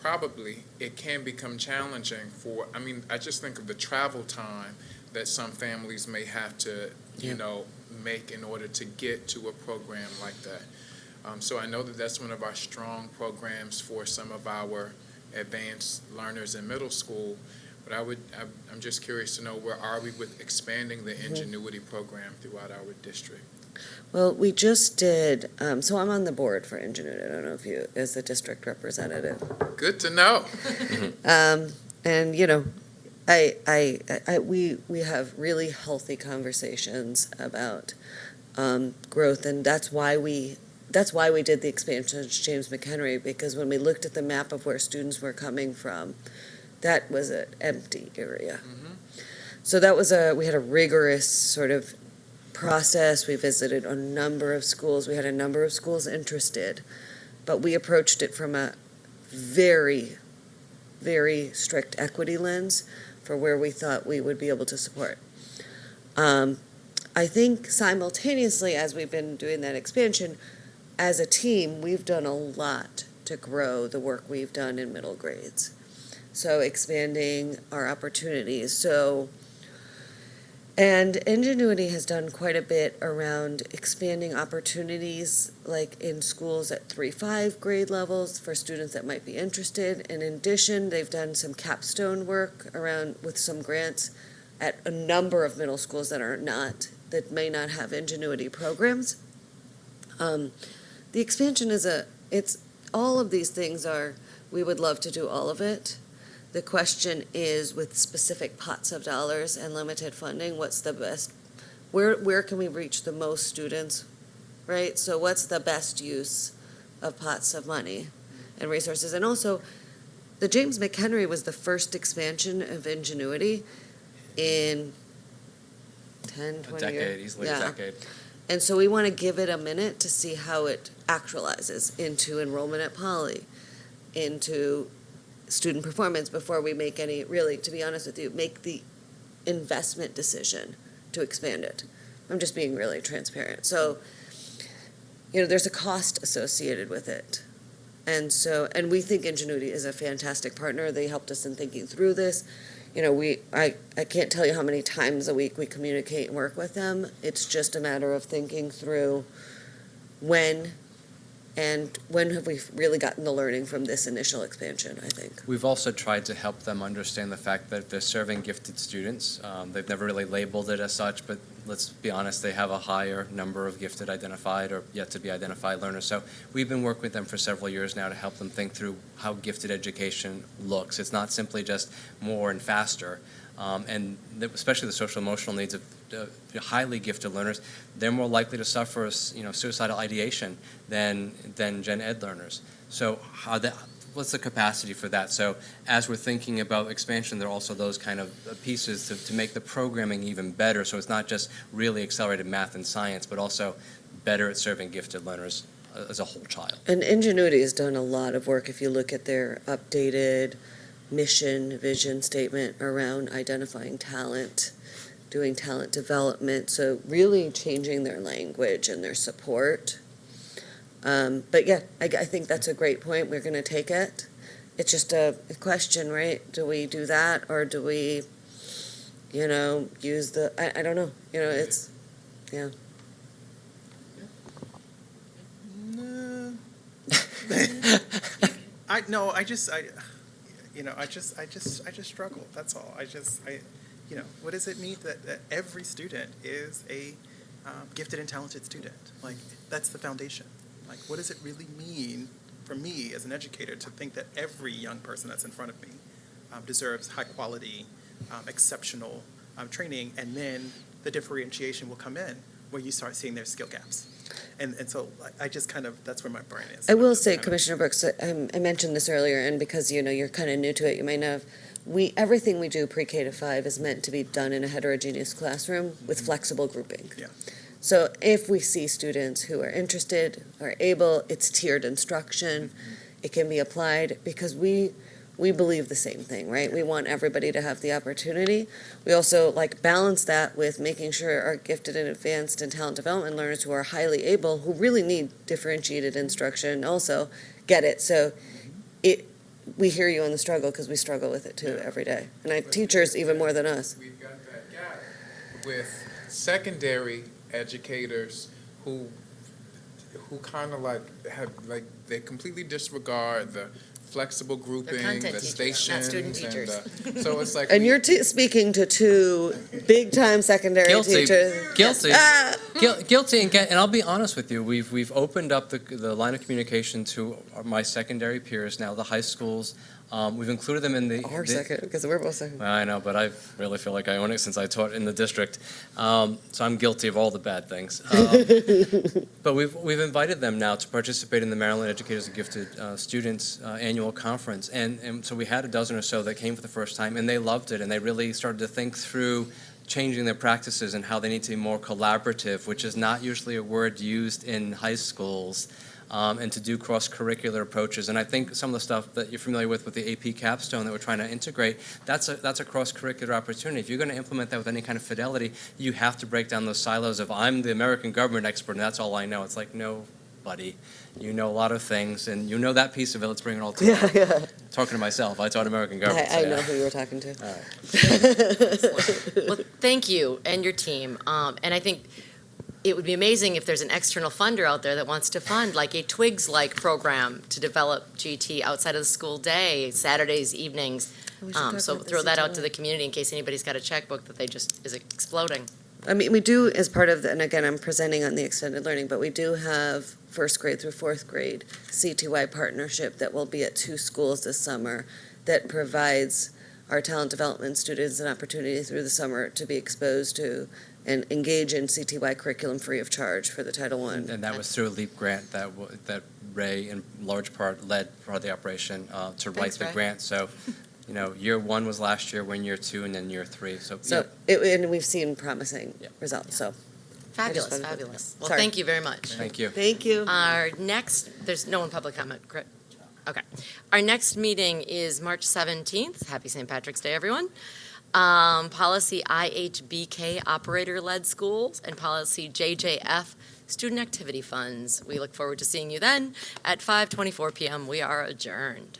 probably it can become challenging I just think of the travel time that some families may have to, make in order to get to a program like that. So I know that that's one of our strong programs for some of our advanced learners in middle school. But I'm just curious to know, where are we with expanding the Ingenuity program throughout our district? Well, we just did, so I'm on the board for Ingenuity. I don't know if you, as the district representative. Good to know. And, we have really healthy conversations about growth, and that's why we did the expansion of James McHenry, because when we looked at the map of where students were coming from, that was an empty area. So we had a rigorous sort of process. We visited a number of schools. We had a number of schools interested, but we approached it from a very, very strict equity lens for where we thought we would be able to support. I think simultaneously, as we've been doing that expansion, as a team, we've done a lot to grow the work we've done in middle grades. So expanding our opportunities. And Ingenuity has done quite a bit around expanding opportunities, like in schools at 3-5 grade levels for students that might be interested. And in addition, they've done some capstone work around with some grants at a number of middle schools that may not have Ingenuity programs. The expansion all of these things we would love to do all of it. The question is, with specific pots of dollars and limited funding, what's the best, where can we reach the most students, right? So what's the best use of pots of money and resources? And also, the James McHenry was the first expansion of Ingenuity in 10, 20 A decade, years. easily Yeah. a decade. And so we want to give it a minute to see how it actualizes into enrollment at Poly, into student performance, before we make to be honest with you, make the investment decision to expand it. I'm just being really transparent. So, there's a cost associated with it. And we think Ingenuity is a fantastic partner. They helped us in thinking through this. I can't tell you how many times a week we communicate and work with them. It's just a matter of thinking through when have we really gotten the learning from this initial expansion, I think. We've also tried to help them understand the fact that they're serving gifted students. They've never really labeled it as such, but let's be honest, they have a higher number of gifted identified or yet to be identified learners. So we've been working with them for several years now to help them think through how gifted education looks. It's not simply just more and faster. And especially the social emotional needs of highly gifted learners, they're more likely to suffer suicidal ideation than gen ed learners. So what's the capacity for that? So as we're thinking about expansion, there are also those kind of pieces to make the programming even better. So it's not just really accelerated math and science, but also better at serving gifted learners as a whole child. And Ingenuity has done a lot of work. If you look at their updated mission, vision statement around identifying talent, doing talent development, so really changing their language and their support. But yeah, I think that's a great point. We're going to take it. It's just a question, right? Do we do that, or do we, use I don't know, it's, yeah. No. I just struggle. That's all. What does it mean that every student is a gifted and talented student? Like, that's the foundation. Like, what does it really mean for me as an educator to think that every young person that's in front of me deserves high quality, exceptional training, and then the differentiation will come in where you start seeing their skill gaps. And so I just that's where my brain is. I will say, Commissioner Brooks, I mentioned this earlier, and because, you're kind of new to it, you may not have, everything we do pre-K to 5 is meant to be done in a heterogeneous classroom with flexible grouping. Yeah. So if we see students who are interested, are able, it's tiered instruction, it can be applied, because we believe the same thing, right? We want everybody to have the opportunity. We also balance that with making sure our gifted and advanced and talent development learners who are highly able, who really need differentiated instruction, also get it. So we hear you on the struggle, because we struggle with it too every day. And teachers even more than us. We've got that gap with secondary educators who kind of they completely disregard the flexible grouping, content the teachers, not stations, student teachers. so it's like And you're speaking to two big-time secondary Guilty. teachers. Guilty. Ah! Guilty, and I'll be honest with you. We've opened up the line of communication to my secondary peers now, the high schools. We've included them in Our second, because we're both second. I know, but I really feel like I own it since I taught in the district. So I'm guilty of all the bad things. But we've invited them now to participate in the Maryland Educators and Gifted Students annual conference. And so we had a dozen or so that came for the first time, and they loved it, and they really started to think through changing their practices and how they need to be more collaborative, which is not usually a word used in high schools. And to do cross-curricular approaches. And I think some of the stuff that you're familiar with the AP capstone that we're trying to integrate, that's a cross-curricular opportunity. If you're going to implement that with any kind of fidelity, you have to break down those silos of I'm the American government expert and that's all I know. It's like, no, buddy, you know a lot of things and you know that piece of it. Let's bring it all together. Yeah. Talking to myself, I taught American government. I so know yeah. who you were talking to. All right. Well, thank you and your team. And I think it would be amazing if there's an external funder out there that wants to fund like a Twigs-like program to develop GT outside of the school day, Saturdays, evenings. We should talk So about throw this that as out well. to the community in case anybody's got a checkbook that is exploding. I mean, we do, as part of, and again, I'm presenting on the extended learning, but we do have first grade through fourth grade CTY partnership that will be at 2 schools this summer that provides our talent development students an opportunity through the summer to be exposed to and engage in CTY curriculum free of charge for the Title I. And that was through a LEAP grant that Ray, in large part, led part of the operation to write Thanks, the Ray. grant. So, year 1 was last year, we're in year 2, and then year 3. So, And we've seen promising Yeah. results, so. Fabulous, wanted to- fabulous. Well, Sorry. thank you very much. thank you. Thank you. Our next, there's no one public comment, correct? Okay. Our next meeting is March 17th. Happy St. Patrick's Day, everyone. Policy IHBK operator-led schools and policy JJF student activity funds. We look forward to seeing you then at 5:24 p.m. We are adjourned.